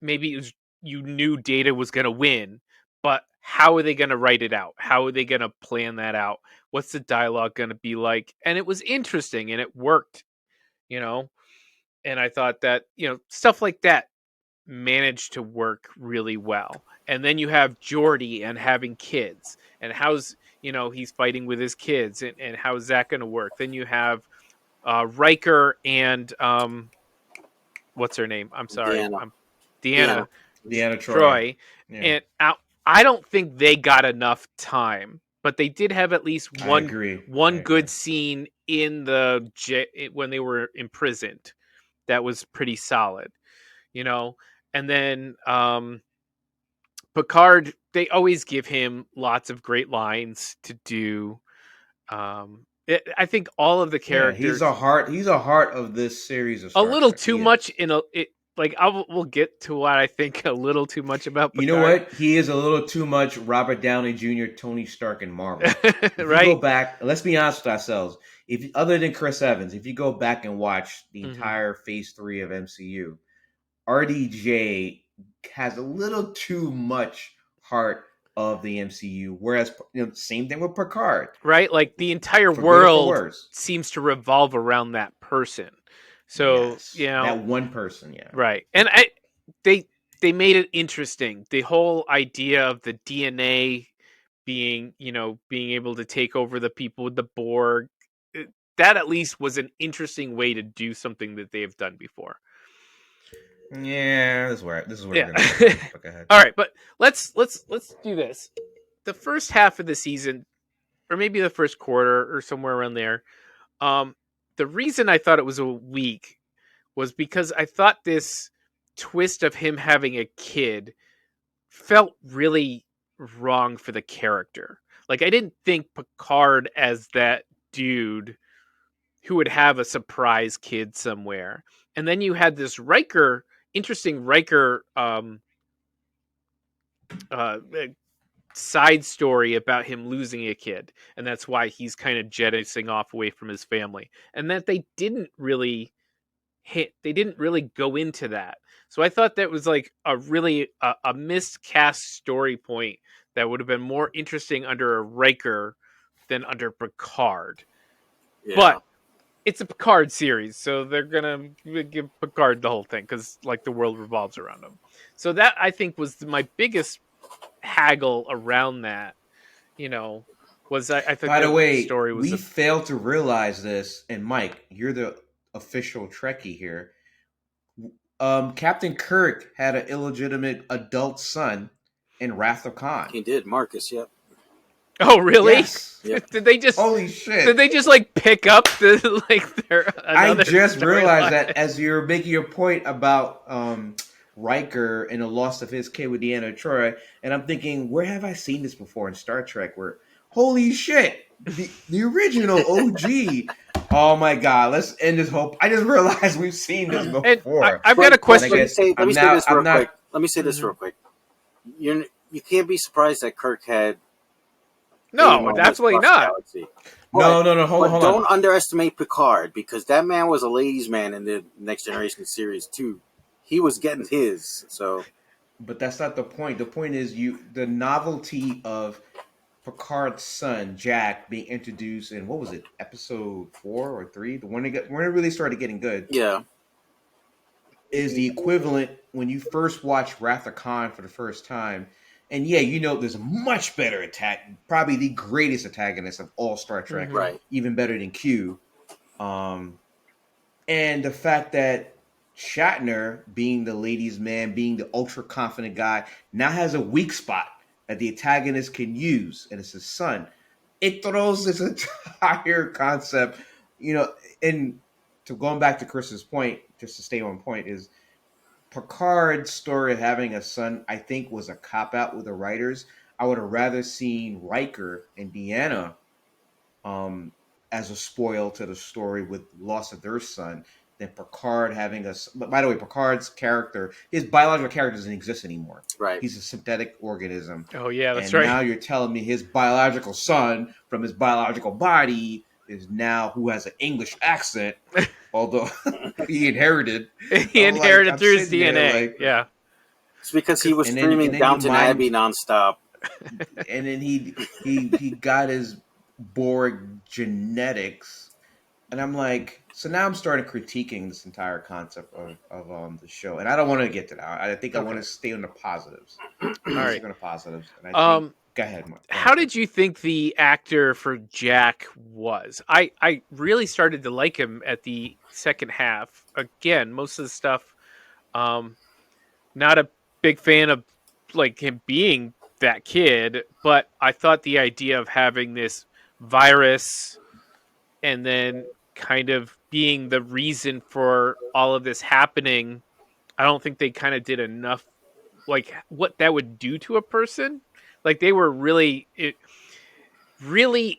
maybe it was, you knew Data was going to win, but how are they going to write it out? How are they going to plan that out? What's the dialogue going to be like? And it was interesting and it worked, and I thought that, stuff like that managed to work really well. And then you have Geordi and having kids, and how's he's fighting with his kids, and how's that going to work? Then you have Riker and what's her name? I'm sorry, Deanna Troy. Yeah. And I don't think they got enough time, but they did have at least one good scene in when they were imprisoned. That was pretty solid, And then Picard, they always give him lots of great lines to do. I think all of the characters. He's a heart of this series of a Star little Trek. too much we'll get to what I think a little too much about Picard. You know what? He is a little too much Robert Downey Jr., Tony Stark, and Marvel. If right? you go back, let's be honest with ourselves. If other than Chris Evans, if you go back and watch the entire Phase 3 of MCU, RDJ has a little too much heart of the MCU. Whereas, same thing with Picard. Right? Like the entire world seems to revolve around that person. So, yes, that one person, yeah. Right. And they made it interesting. The whole idea of the DNA being able to take over the people with the Borg, that at least was an interesting way to do something that they have done before. Yeah, this is where Yeah. we're gonna go. Go ahead. All right, but let's do this. The first half of the season, or maybe the first quarter, or somewhere around there. The reason I thought it was a weak was because I thought this twist of him having a kid felt really wrong for the character. Like, I didn't think Picard as that dude who would have a surprise kid somewhere. And then you had this interesting Riker uh, side story about him losing a kid, and that's why he's kind of jettisoning off away from his family, and that they didn't really go into that. So I thought that was like a miscast story point that would have been more interesting under a Riker than under Picard. Yeah. But it's a Picard series, so they're gonna give Picard the whole thing because like the world revolves around him. So that, I think, was my biggest haggle around that. Was I think By the the way, story was we failed to realize this, and Mike, you're the official Trekkie here. Captain Kirk had an illegitimate adult son in Wrath of Khan. He did, Marcus. Yep. Oh, really? Yes. Yep. Did they just? Holy shit! Did they just like pick up the their? I just realized line? that as you're making your point about Riker and the loss of his kid with Deanna Troi, and I'm thinking, where have I seen this before in Star Trek? Where, holy shit, the original OG. Oh my god, let's end this whole. I just realized we've seen this before. I've got a question. Let me say this real quick. Let me say this real quick. You can't be surprised that Kirk had. No, absolutely not. No. Hold on. Don't underestimate Picard, because that man was a ladies' man in the Next Generation series too. He was getting his. So, but that's not the point. The point is the novelty of Picard's son Jack being introduced in, what was it, episode 4 or 3, the one when it really started getting good. Yeah, is the equivalent when you first watch Wrath of Khan for the first time. And yeah, there's a much better probably the greatest antagonist of all Star Trek, right? Even better than Q. And the fact that Shatner, being the ladies' man, being the ultra confident guy, now has a weak spot that the antagonist can use, and it's his son. It throws this entire concept, and to going back to Chris's point, just to stay on point, is Picard's story of having a son, I think, was a cop-out with the writers. I would have rather seen Riker and Deanna as a spoil to the story with loss of their son than Picard having a... But by the way, Picard's character, his biological character doesn't exist anymore. Right. He's a synthetic organism. Oh, yeah, that's right. right. And now you're telling me his biological son from his biological body is now who has an English accent, although he inherited. Through his DNA. Yeah. It's because he was streaming Downton Abbey nonstop. And then he got his Borg genetics. And I'm like, so now I'm starting critiquing this entire concept of the show. And I don't want to get to that. I think I want to stay on the positives. All right. Stay on the positives. And I think, go ahead, Mark. How did you think the actor for Jack was? I really started to like him at the second half. Again, most of the stuff, not a big fan of like him being that kid, but I thought the idea of having this virus and then kind of being the reason for all of this happening, I don't think they kind of did enough, like what that would do to a person. Like they were really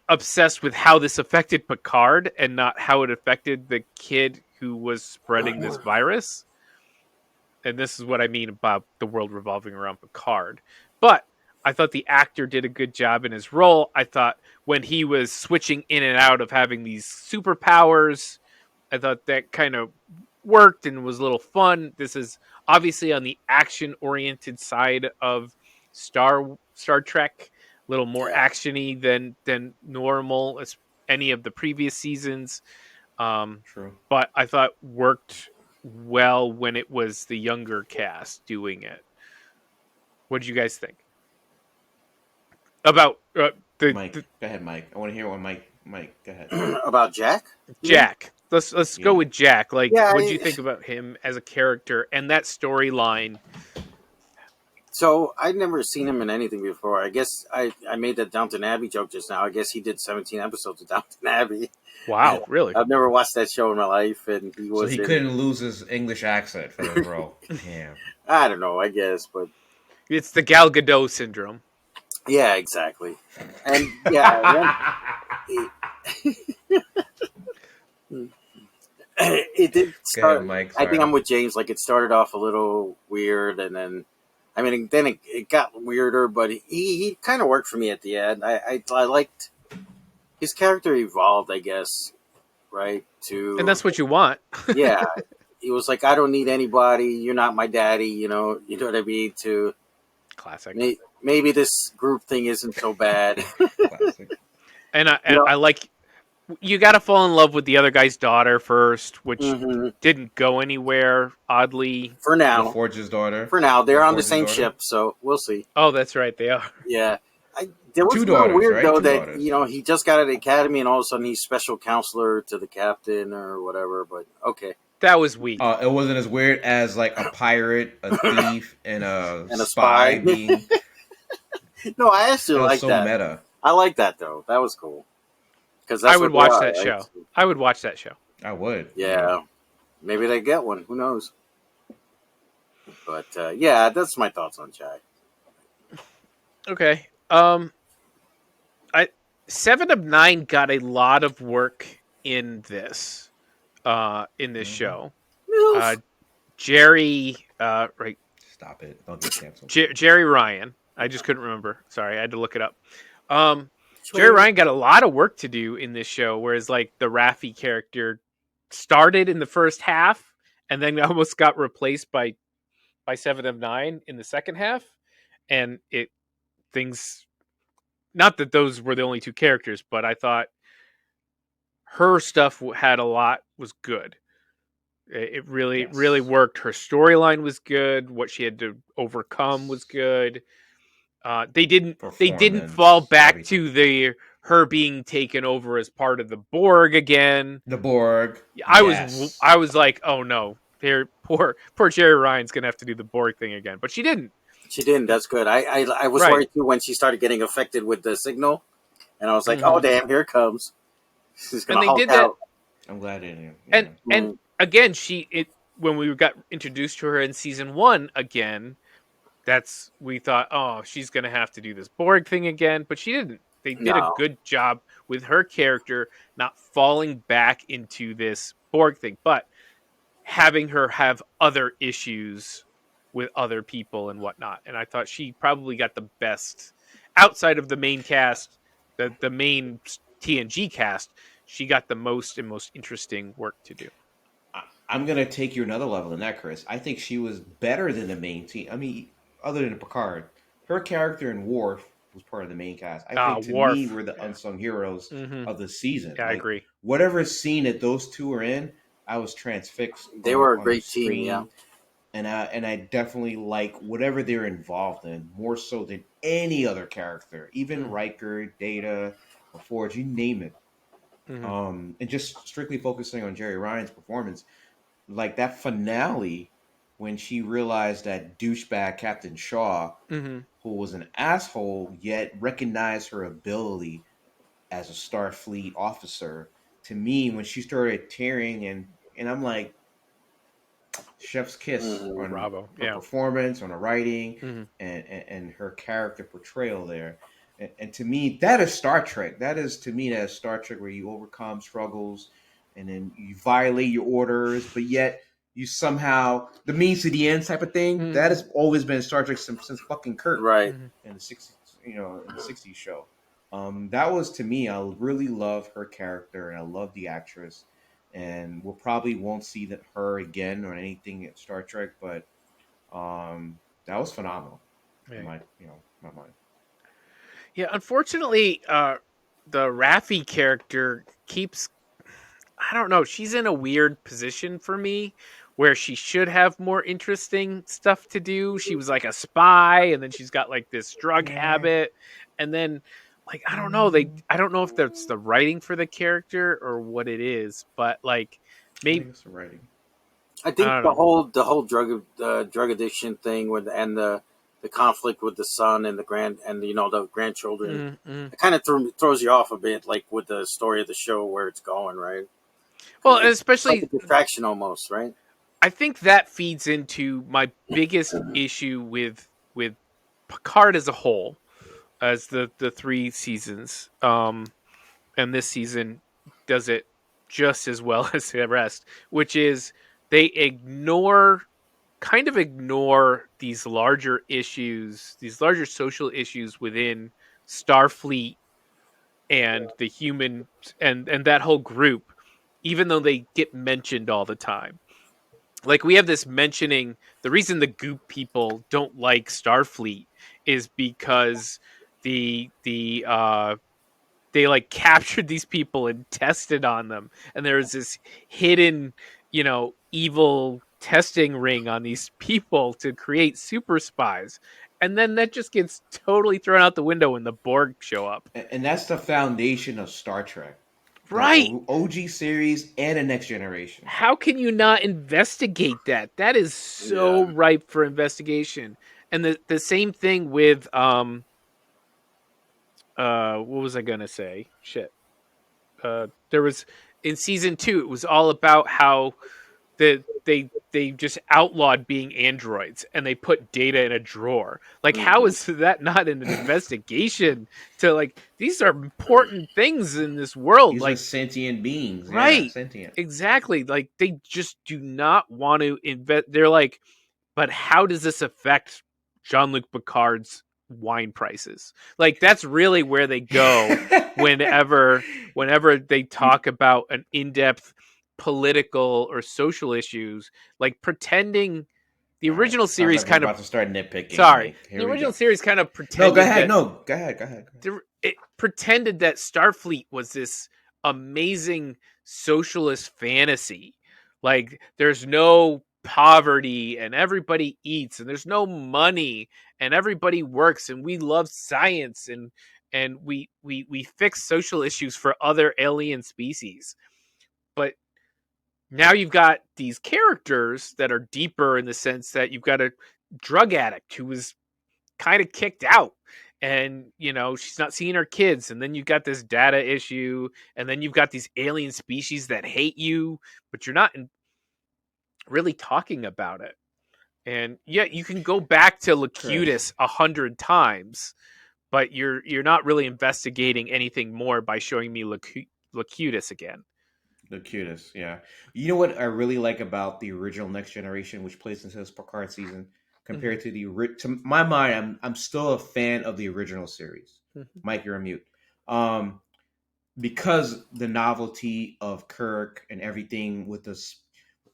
obsessed with how this affected Picard and not how it affected the kid who was spreading this virus. And this is what I mean about the world revolving around Picard. But I thought the actor did a good job in his role. I thought when he was switching in and out of having these superpowers, I thought that kind of worked and was a little fun. This is obviously on the action-oriented side of Star Trek, a little more actiony than normal as any of the previous seasons. True. But I thought worked well when it was the younger cast doing it. What did you guys think about Mike? Go ahead, Mike. I want to hear what Mike Mike, go ahead. About Jack. Jack. Let's go Yeah. with Jack. Like, Yeah. what do you think about him as a character and that storyline? So I'd never seen him in anything before. I guess I made that Downton Abbey joke just now. I guess he did 17 episodes of Downton Abbey. Wow, really? I've never watched that show in my life, and he So was he in. couldn't lose his English accent for the role. Damn. I don't know. I guess, but It's the Gal Gadot syndrome. yeah, exactly. And yeah, one. It did Go ahead, start. Mike. I think Sorry. I'm with James. Like it started off a little weird, and then, I mean, then it got weirder. But he kind of worked for me at the end. I liked his character evolved. I guess right And to that's what you want. yeah. He was like, I don't need anybody. You're not my daddy. You know what I mean. To Classic. maybe this group thing isn't so bad. Classic. And You know? I like, you got to fall in love with the other guy's daughter first, which Mhm. didn't go anywhere, oddly. For now. LaForge's daughter. For now, they're on the LaForge's same daughter? ship, so we'll see. Oh, that's right, they are. Yeah. There was Two a little daughters, weird right? though Two that daughters. he just got out of the academy and all of a sudden he's special counselor to the captain or whatever. But okay, That was weak. It wasn't as weird as like a pirate, a thief, and a And a spy spy. being. no, I actually It was like so that. meta. I like that though. That was cool because I would watch that right? show. I would watch that show. I would. Yeah, maybe they get one. Who knows? But yeah, that's my thoughts on Jack. Okay. I 7 of 9 got a lot of work in this show. Milf. Jerry right Stop it! Don't get canceled. Jerry Ryan. I just couldn't remember. Sorry, I had to look it up. Jerry Ryan got a lot of work to do in this show, whereas like the Raffi character started in the first half and then almost got replaced by 7 of 9 in the second half, and things. Not that those were the only two characters, but I thought her stuff was good. It really really worked. Her storyline was good. What she had to overcome was good. They didn't fall back to her being taken over as part of the Borg again. The Borg. I was like, oh no, poor Jerry Ryan's gonna have to do the Borg thing again, but she didn't. She didn't. That's good. I was Right. worried too when she started getting affected with the signal, and I was like, oh damn, here it comes. She's gonna And they Hulk did out. I'm glad it didn't. And again, when we got introduced to her in season 1 again, we thought, oh, she's gonna have to do this Borg thing again, but she didn't. They did a No. good job with her character not falling back into this Borg thing, but having her have other issues with other people and whatnot. And I thought she probably got the best outside of the main cast, the main TNG cast. She got the most and most interesting work to do. I'm gonna take you another level in that, Chris. I think she was better than the main team. I mean, other than Picard, her character in Worf was part of the main cast. I think to Worf. me, were the unsung heroes of the season. Yeah, I agree. Whatever scene that those two were in, I was transfixed. They were a on great the team, screen. yeah. And I definitely like whatever they're involved in more so than any other character, even Riker, Data, Forge, you name it. And just strictly focusing on Jerry Ryan's performance, like that finale when she realized that douchebag Captain Shaw, who was an asshole, yet recognized her ability as a Starfleet officer. To me, when she started tearing and I'm like, chef's kiss on Bravo. her performance, on her writing, and her character portrayal there. And to me, that is Star Trek. That is Star Trek, where you overcome struggles and then you violate your orders, but yet you somehow the means to the end type of thing. That has always been Star Trek since fucking Kirk, Right. in the '60s, in the '60s show. That was, to me, I really love her character and I love the actress. And we'll probably won't see her again or anything at Star Trek, but that was phenomenal in my mind. Yeah, unfortunately, the Raffi character keeps. I don't know. She's in a weird position for me, where she should have more interesting stuff to do. She was like a spy, and then she's got like this drug habit, and then like I don't know, I don't know if that's the writing for the character or what it is, but like I maybe think it's the writing. I I think don't know. the whole drug addiction thing with and the conflict with the son and the grandchildren, Mm-hmm. it kind of throws you off a bit, like with the story of the show where it's going, right? Well, Because and it's like a especially distraction almost, right? I think that feeds into my biggest issue with Picard as a whole, as the 3 seasons. And this season does it just as well as the rest, which is they ignore these larger issues, these larger social issues within Starfleet and the human and that whole group, even though they get mentioned all the time. Like we have this mentioning, the reason the goop people don't like Starfleet is because the they like captured these people and tested on them, and there's this hidden, evil testing ring on these people to create super spies, and then that just gets totally thrown out the window when the Borg show up. And that's the foundation of Star Trek, the Right. OG series and the Next Generation. How can you not investigate that? That is so Yeah. ripe for investigation. And the same thing with what was I gonna say? Shit. There was in season 2, it was all about how they just outlawed being androids and they put data in a drawer. Like, how Mm-hmm. is that not an investigation to like these are important things in this world? These are Like, sentient beings. Yeah, right. sentient. Exactly. Like they just do not want to invest. They're like, but how does this affect Jean-Luc Picard's wine prices? Like that's really where they go whenever they talk about an in-depth political or social issues, like pretending the All right. original Sounds series like we're kind of about to start nitpicking. sorry, Like, the here we original go. series kind of No, go pretended ahead. that No, go ahead. Go ahead. Go ahead. it pretended that Starfleet was this amazing socialist fantasy. Like there's no poverty and everybody eats and there's no money and everybody works and we love science and we fix social issues for other alien species. But now you've got these characters that are deeper in the sense that you've got a drug addict who was kind of kicked out, and she's not seeing her kids, and then you've got this data issue, and then you've got these alien species that hate you, but you're not really talking about it. And yet you can go back to Chris. Locutus 100 times, but you're not really investigating anything more by showing me Locutus again. The cutest, yeah. You know what I really like about the original Next Generation, which plays into this Picard season, Mm-hmm. compared to to my mind, I'm still a fan of the original series. Mm-hmm. Mike, you're on mute. Um, because the novelty of Kirk and everything with this,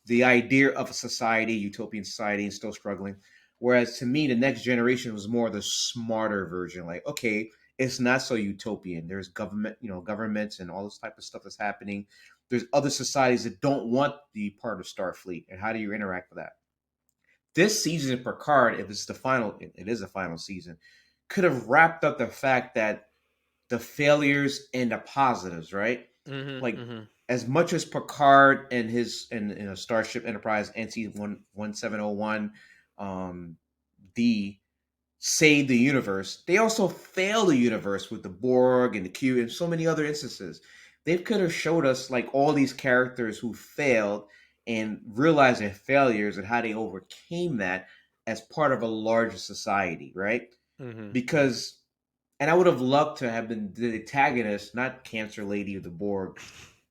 the idea of a society, utopian society, and still struggling. Whereas to me, the Next Generation was more the smarter version. Like, okay, it's not so utopian. There's government, governments and all this type of stuff that's happening. There's other societies that don't want to be part of Starfleet, and how do you interact with that? This season of Picard, if it's the final, it is the final season, could have wrapped up the fact that the failures and the positives, right? Mm-hmm. Like, Mm-hmm. as much as Picard and his and a Starship Enterprise NC-1701 D save the universe, they also fail the universe with the Borg and the Q and so many other instances. They could have showed us like all these characters who failed and realized their failures and how they overcame that as part of a larger society, right? Mm-hmm. Because and I would have loved to have been the antagonist, not Cancer Lady of the Borg,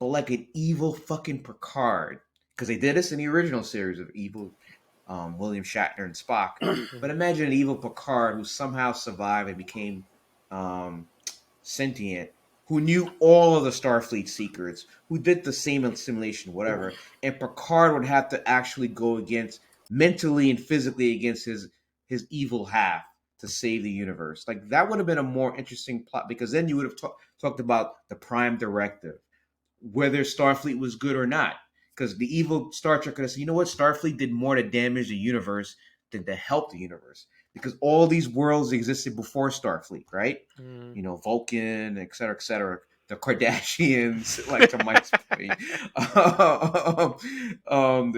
but like an evil fucking Picard. Because they did this in the original series of evil William Shatner and Spock. But imagine an evil Picard who somehow survived and became um, sentient, who knew all of the Starfleet secrets, who did the same assimilation, whatever. And Picard would have to actually go against mentally and physically against his evil half to save the universe. Like that would have been a more interesting plot because then you would have talked about the Prime Directive, whether Starfleet was good or not. Because the evil Star Trek could have said, you know what, Starfleet did more to damage the universe than to help the universe. because all these worlds existed before Starfleet, right? Mm. You know, Vulcan, et cetera, et cetera. The Kardashians, like to Mike's point,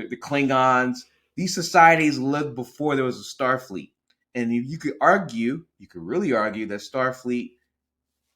the Klingons. These societies lived before there was a Starfleet, and you could argue, you could really argue that Starfleet,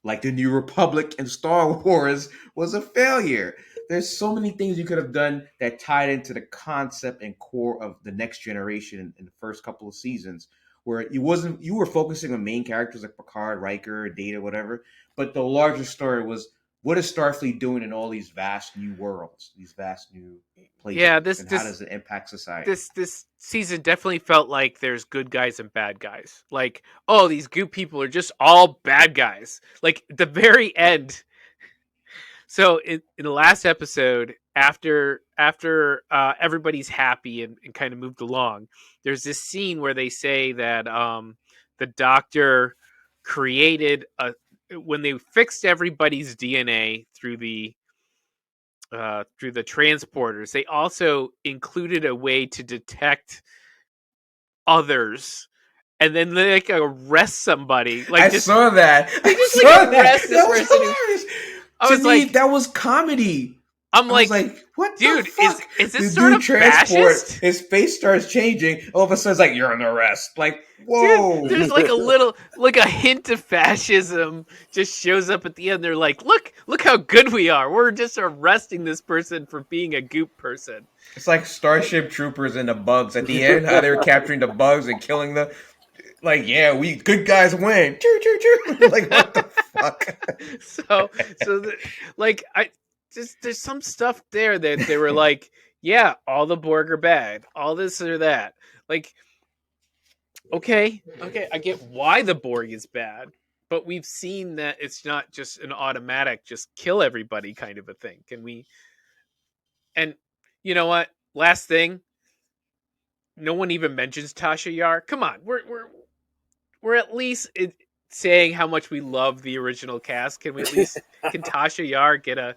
like the New Republic and Star Wars, was a failure. There's so many things you could have done that tied into the concept and core of the Next Generation in the first couple of seasons, where you were focusing on main characters like Picard, Riker, Data, whatever, but the larger story was, what is Starfleet doing in all these vast new worlds, these vast new places, Yeah, and how does it impact society? this season definitely felt like there's good guys and bad guys. Like, oh, these goop people are just all bad guys. Like at the very end. So in the last episode, after everybody's happy and kind of moved along, there's this scene where they say that the doctor created a when they fixed everybody's DNA through the transporters, they also included a way to detect others and then they like arrest somebody. Like I just saw that. they I just saw like that. arrest this That was person. hilarious. I To was me, like, that was comedy. I'm I was like, like, what dude, the fuck? is this The sort dude of transport, fascist? his face starts changing. All of a sudden, it's like, you're under arrest. Like, Dude, whoa. there's like a little, like a hint of fascism just shows up at the end. They're like, look how good we are. We're just arresting this person for being a goop person. It's like Starship Troopers and the bugs at the end, how they were capturing the bugs and killing them. Like, yeah, we good guys win. Choo, choo, choo. Like, what the fuck? Like, I just there's some stuff there that they were like, yeah, all the Borg are bad, all this or that. Like, okay, I get why the Borg is bad, but we've seen that it's not just an automatic, just kill everybody kind of a thing. Can we? And you know what? Last thing, no one even mentions Tasha Yar. Come on, we're at least saying how much we love the original cast. Can we at least can Tasha Yar get a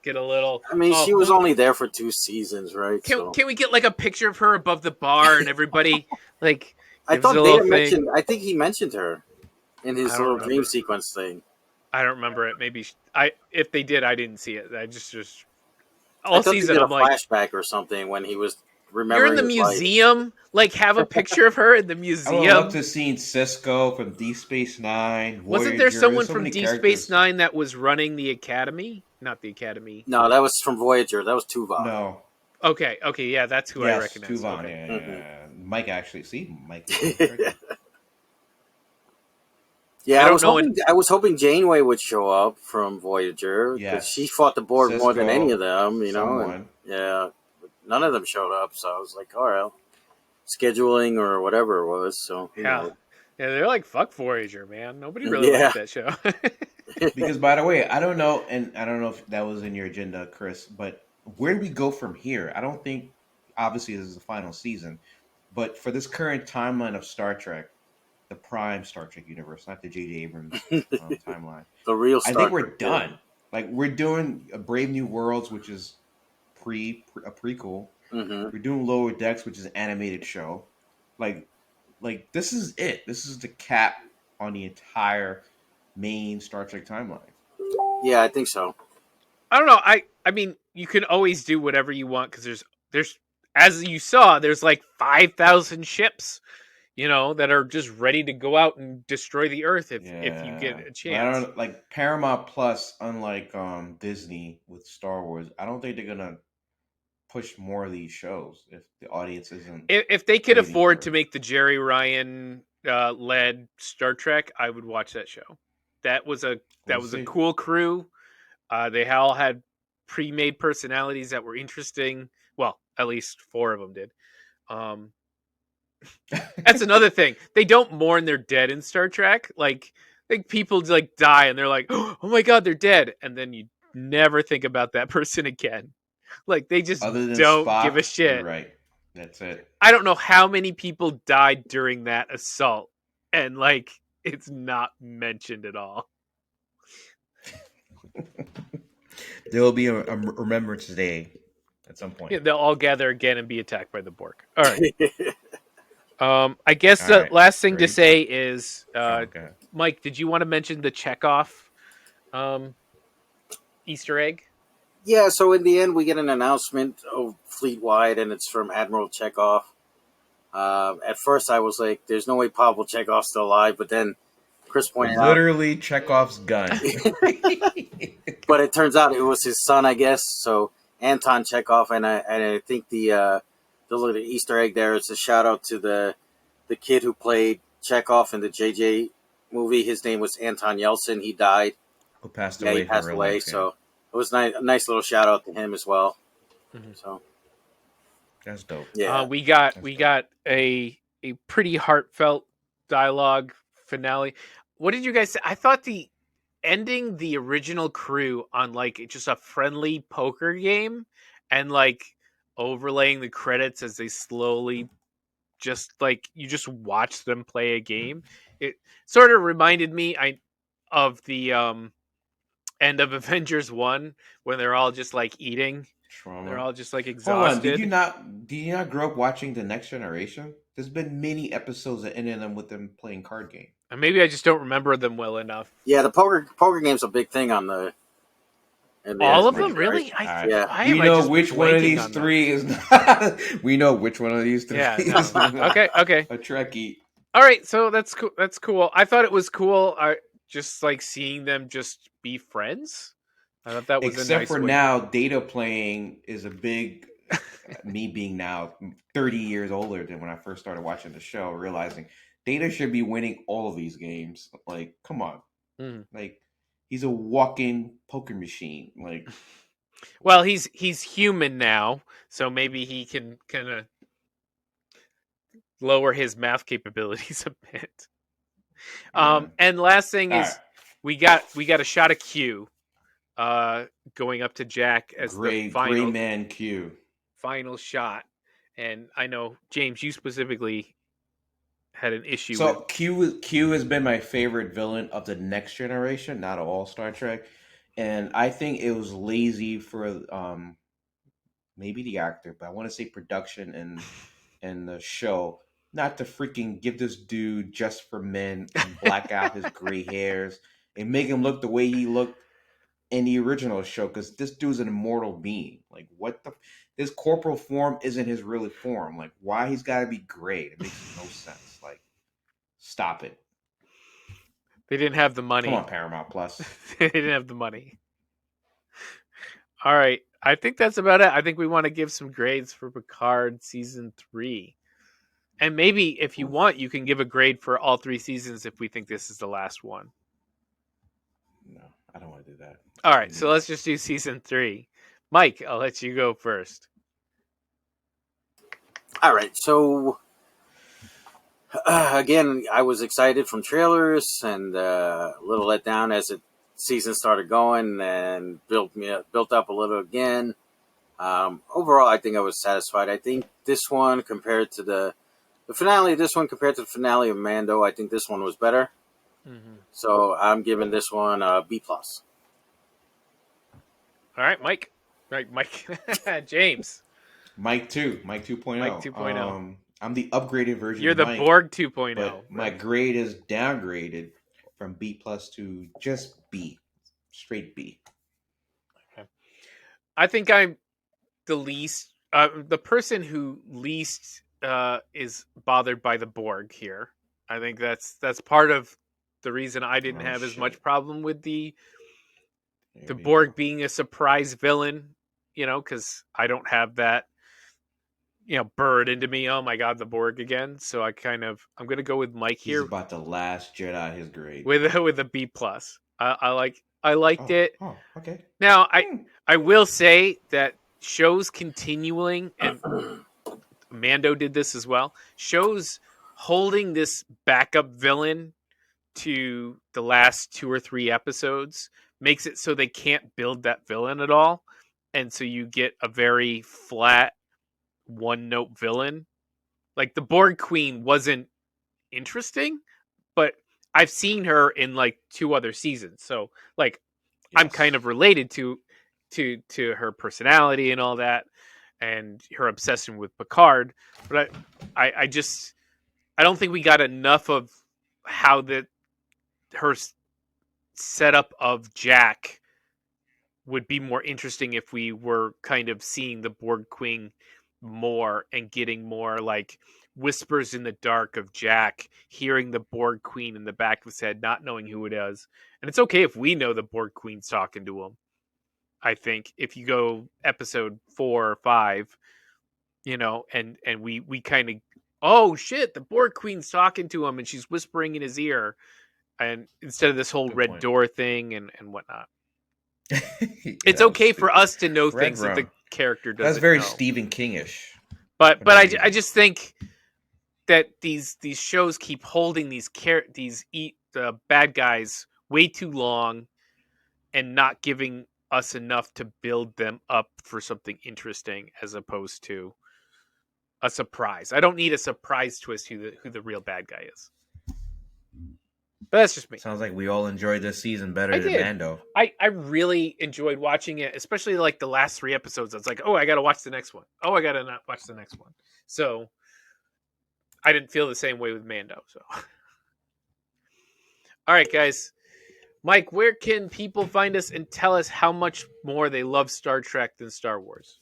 little? I mean, Oh, she was only there for 2 seasons, right? So can we get like a picture of her above the bar and everybody like I gives it thought a little Data thing? mentioned. I think he mentioned her in I his don't little remember. dream sequence thing. I don't remember it. Maybe if they did, I didn't see it. I just I all thought they season did a I'm like, flashback or something when he was you're in remembering the his life. museum. Like, have a picture of her in the I would museum. love to have seen Cisco from Deep Space Nine. Wasn't there Voyager. someone There's so from many Deep characters. Space Nine that was running the academy? Not the academy. No, that was from Voyager. That was Tuvok. No. Okay, yeah, that's who I Yes, recognize. Tuvon. Okay. Yeah, Mhm. yeah. Mike actually. See, Mike. Yeah, I I don't was know hoping. I was hoping Janeway would show up from Voyager because Yes. she fought the Borg more than any of them. You know, and, Someone. yeah, but none of them showed up. So I was like, all right, scheduling or whatever it was. So Yeah. Yeah, they're like, fuck Voyager, man. Nobody really Yeah. liked that show. Because, by the way, I don't know, and I don't know if that was in your agenda, Chris, but where do we go from here? I don't think, obviously, this is the final season, but for this current timeline of Star Trek, the prime Star Trek universe, not the J.J. Abrams timeline, the real. I Star think we're Trek, done. Like, we're doing a Brave New Worlds, which is a prequel. Mm-hmm. We're doing Lower Decks, which is an animated show. Like this is it. This is the cap on the entire main Star Trek timeline. Yeah, I think so. I don't know. I mean, you can always do whatever you want because there's as you saw, there's like 5,000 ships, that are just ready to go out and destroy the Earth if you get a But I chance. don't like Paramount Plus, unlike Disney with Star Wars. I don't think they're gonna push more of these shows if the audience isn't. If they could waiting afford for to it. make the Jerry Ryan led Star Trek, I would watch that show. That was a We'll a see. cool crew. They all had pre-made personalities that were interesting. Well, at least 4 of them did. That's another thing. They don't mourn their dead in Star Trek. Like people like die and they're like, "Oh my god, they're dead," and then you never think about that person again. Like they just Other than don't give a Spock, you're shit. right. That's it. I don't know how many people died during that assault, and like it's not mentioned at all. There will be a Remembrance Day at some point. Yeah, they'll all gather again and be attacked by the Borg. All right. I guess All the right, last thing to great. say is, Okay. Mike, did you want to mention the Chekhov um, Easter egg? Yeah, so in the end, we get an announcement of fleet wide, and it's from Admiral Chekhov. At first, I was like, "There's no way Pavel Chekhov's still alive," but then Chris pointed out, Literally Chekhov's gun. but it turns out it was his son, I guess. So Anton Chekhov, and I think the little Easter egg there is a shout out to the kid who played Chekhov in the JJ movie. His name was Anton Yeltsin. He died. Who passed Yeah, he away from passed real away. life? Yeah, So it was a nice little shout out to him as well. Mhm. So that's dope. yeah, We got That's we dope. got a pretty heartfelt dialogue finale. What did you guys say? I thought the ending the original crew on like just a friendly poker game and like overlaying the credits as they slowly just like you just watch them play a game. It sort of reminded me of the end of Avengers 1 when they're all just like eating. They're Trauma. all just like Hold on. Did you exhausted. not? Did you not grow up watching the Next Generation? There's been many episodes that ended them with them playing card game. And maybe I just don't remember them well enough. yeah. The poker game's a big thing on the in the All next of them, generation. really? All right. Yeah. Why We am I know just which one of blanking these on them? three is not. We know which one of these three Yeah, is no. not Okay. a Trekkie. All right, so that's cool. That's cool. I thought it was cool. I just like seeing them just be friends. I thought that was a Except nice for way. now, data playing is a big. Me being now 30 years older than when I first started watching the show, realizing Data should be winning all of these games. Like, come on. Mhm. Like, he's a walking poker machine. Like, Well, he's human now, so maybe he can kind of lower his math capabilities a bit. yeah. And last thing All right. is we got a shot of Q going up to Jack as the Gray man Q. final shot. And I know James, you specifically had an issue with. So Q has been my favorite villain of the Next Generation, not all Star Trek, and I think it was lazy for maybe the actor, but I want to say production and the show not to freaking give this dude just for men and black out his gray hairs and make him look the way he looked in the original show because this dude's an immortal being. Like what the this corporal form isn't his real form. Like why he's got to be gray? It makes no sense. Like stop it. They didn't have the Come on, money. Paramount Plus. They didn't have the money. All right. I think that's about it. I think we want to give some grades for Picard season 3. And maybe if you Oof. want, you can give a grade for all 3 seasons if we think this is the last one. No, I don't want to do that. All right. So let's just do season 3. Mike, I'll let you go first. All right. So again, I was excited from trailers and a little let down as the season started going and built up a little again. Overall, I think I was satisfied. I think this one compared to the finale of this one compared to the finale of Mando, I think this one was better. Mm-hmm. So I'm giving this one a B plus. All right, Mike. Right, Mike. James. Mike 2, Mike 2.0. Mike 2.0. I'm the upgraded version You're of the Mike, Borg 2.0. but my right? grade is downgraded from B plus to just B, straight B. I think I'm the least, the person who least is bothered by the Borg here. I think that's part of the reason I didn't Oh have as much shit! problem with the Here we Borg go. being a surprise villain. Because I don't have that bird into me. Oh my god, the Borg again. So I'm gonna go with Mike He's here about to last Jedi his grade. with a B plus. I liked it. Oh, okay. Now Hmm. I will say that shows continuing, and Mando did this as well. Shows holding this backup villain to the last 2 or 3 episodes makes it so they can't build that villain at all, and so you get a very flat one note villain. Like the Borg Queen wasn't interesting, but I've seen her in like 2 other seasons. So like I'm kind Yes. of related to her personality and all that and her obsession with Picard, but I just I don't think we got enough of how her setup of Jack would be more interesting if we were kind of seeing the Borg Queen more and getting more like whispers in the dark of Jack hearing the Borg Queen in the back of his head, not knowing who it is. And it's okay if we know the Borg Queen's talking to him. I think if you go episode 4 or 5, and we kind of, oh shit, the Borg Queen's talking to him and she's whispering in his ear, and instead of this whole Good red point. door thing and whatnot. Yeah, It's that was okay for stupid. us to know Red things that the rum. character doesn't That's very know. Stephen Kingish. But for no I reason. just think that these shows keep holding these bad guys way too long and not giving us enough to build them up for something interesting, as opposed to a surprise. I don't need a surprise twist who the real bad guy is. But that's just me. Sounds like we all enjoyed this season better I than did. Mando. I really enjoyed watching it, especially like the last 3 episodes. I was like, oh, I got to watch the next one. Oh, I got to not watch the next one. So I didn't feel the same way with Mando. So, all right, guys. Mike, where can people find us and tell us how much more they love Star Trek than Star Wars?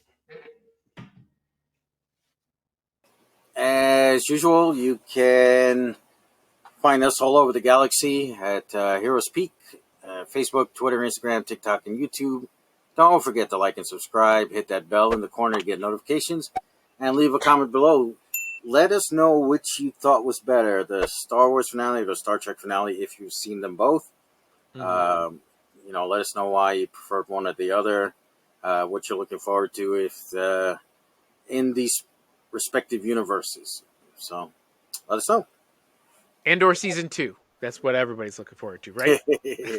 As usual, you can find us all over the galaxy at Heroes Peak, Facebook, Twitter, Instagram, TikTok, and YouTube. Don't forget to like and subscribe. Hit that bell in the corner to get notifications. And leave a comment below. Let us know which you thought was better, the Star Wars finale or the Star Trek finale, if you've seen them both. Mm-hmm. Let us know why you preferred one or the other, what you're looking forward to if in these respective universes. So let us know. Andor season 2. That's what everybody's looking forward to, right?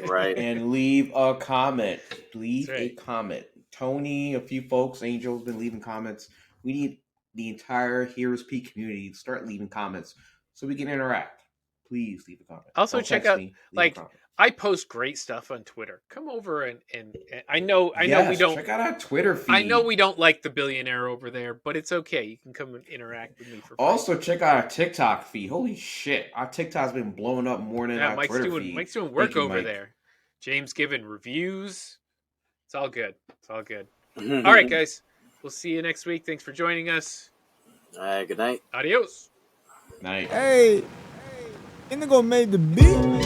Right. And leave a comment. Leave That's right. a comment. Tony, a few folks, Angel's been leaving comments. We need the entire Heroes Peak community to start leaving comments so we can interact. Please leave a comment. Also, Don't check text out, me, leave a like, comment. I post great stuff on Twitter. Come over and I know Yes, we don't. check out our Twitter feed. I know we don't like the billionaire over there, but it's okay. You can come and interact with me for free. Also, check out our TikTok feed. Holy shit, our TikTok's been blowing up more than our Twitter feed. Mike's doing work Thank you, over Mike. there. James giving reviews. It's all good. It's all good. All All right, guys. We'll see you next week. Thanks for joining us. Good night. Adios. Night. Hey, Indigo made the beat.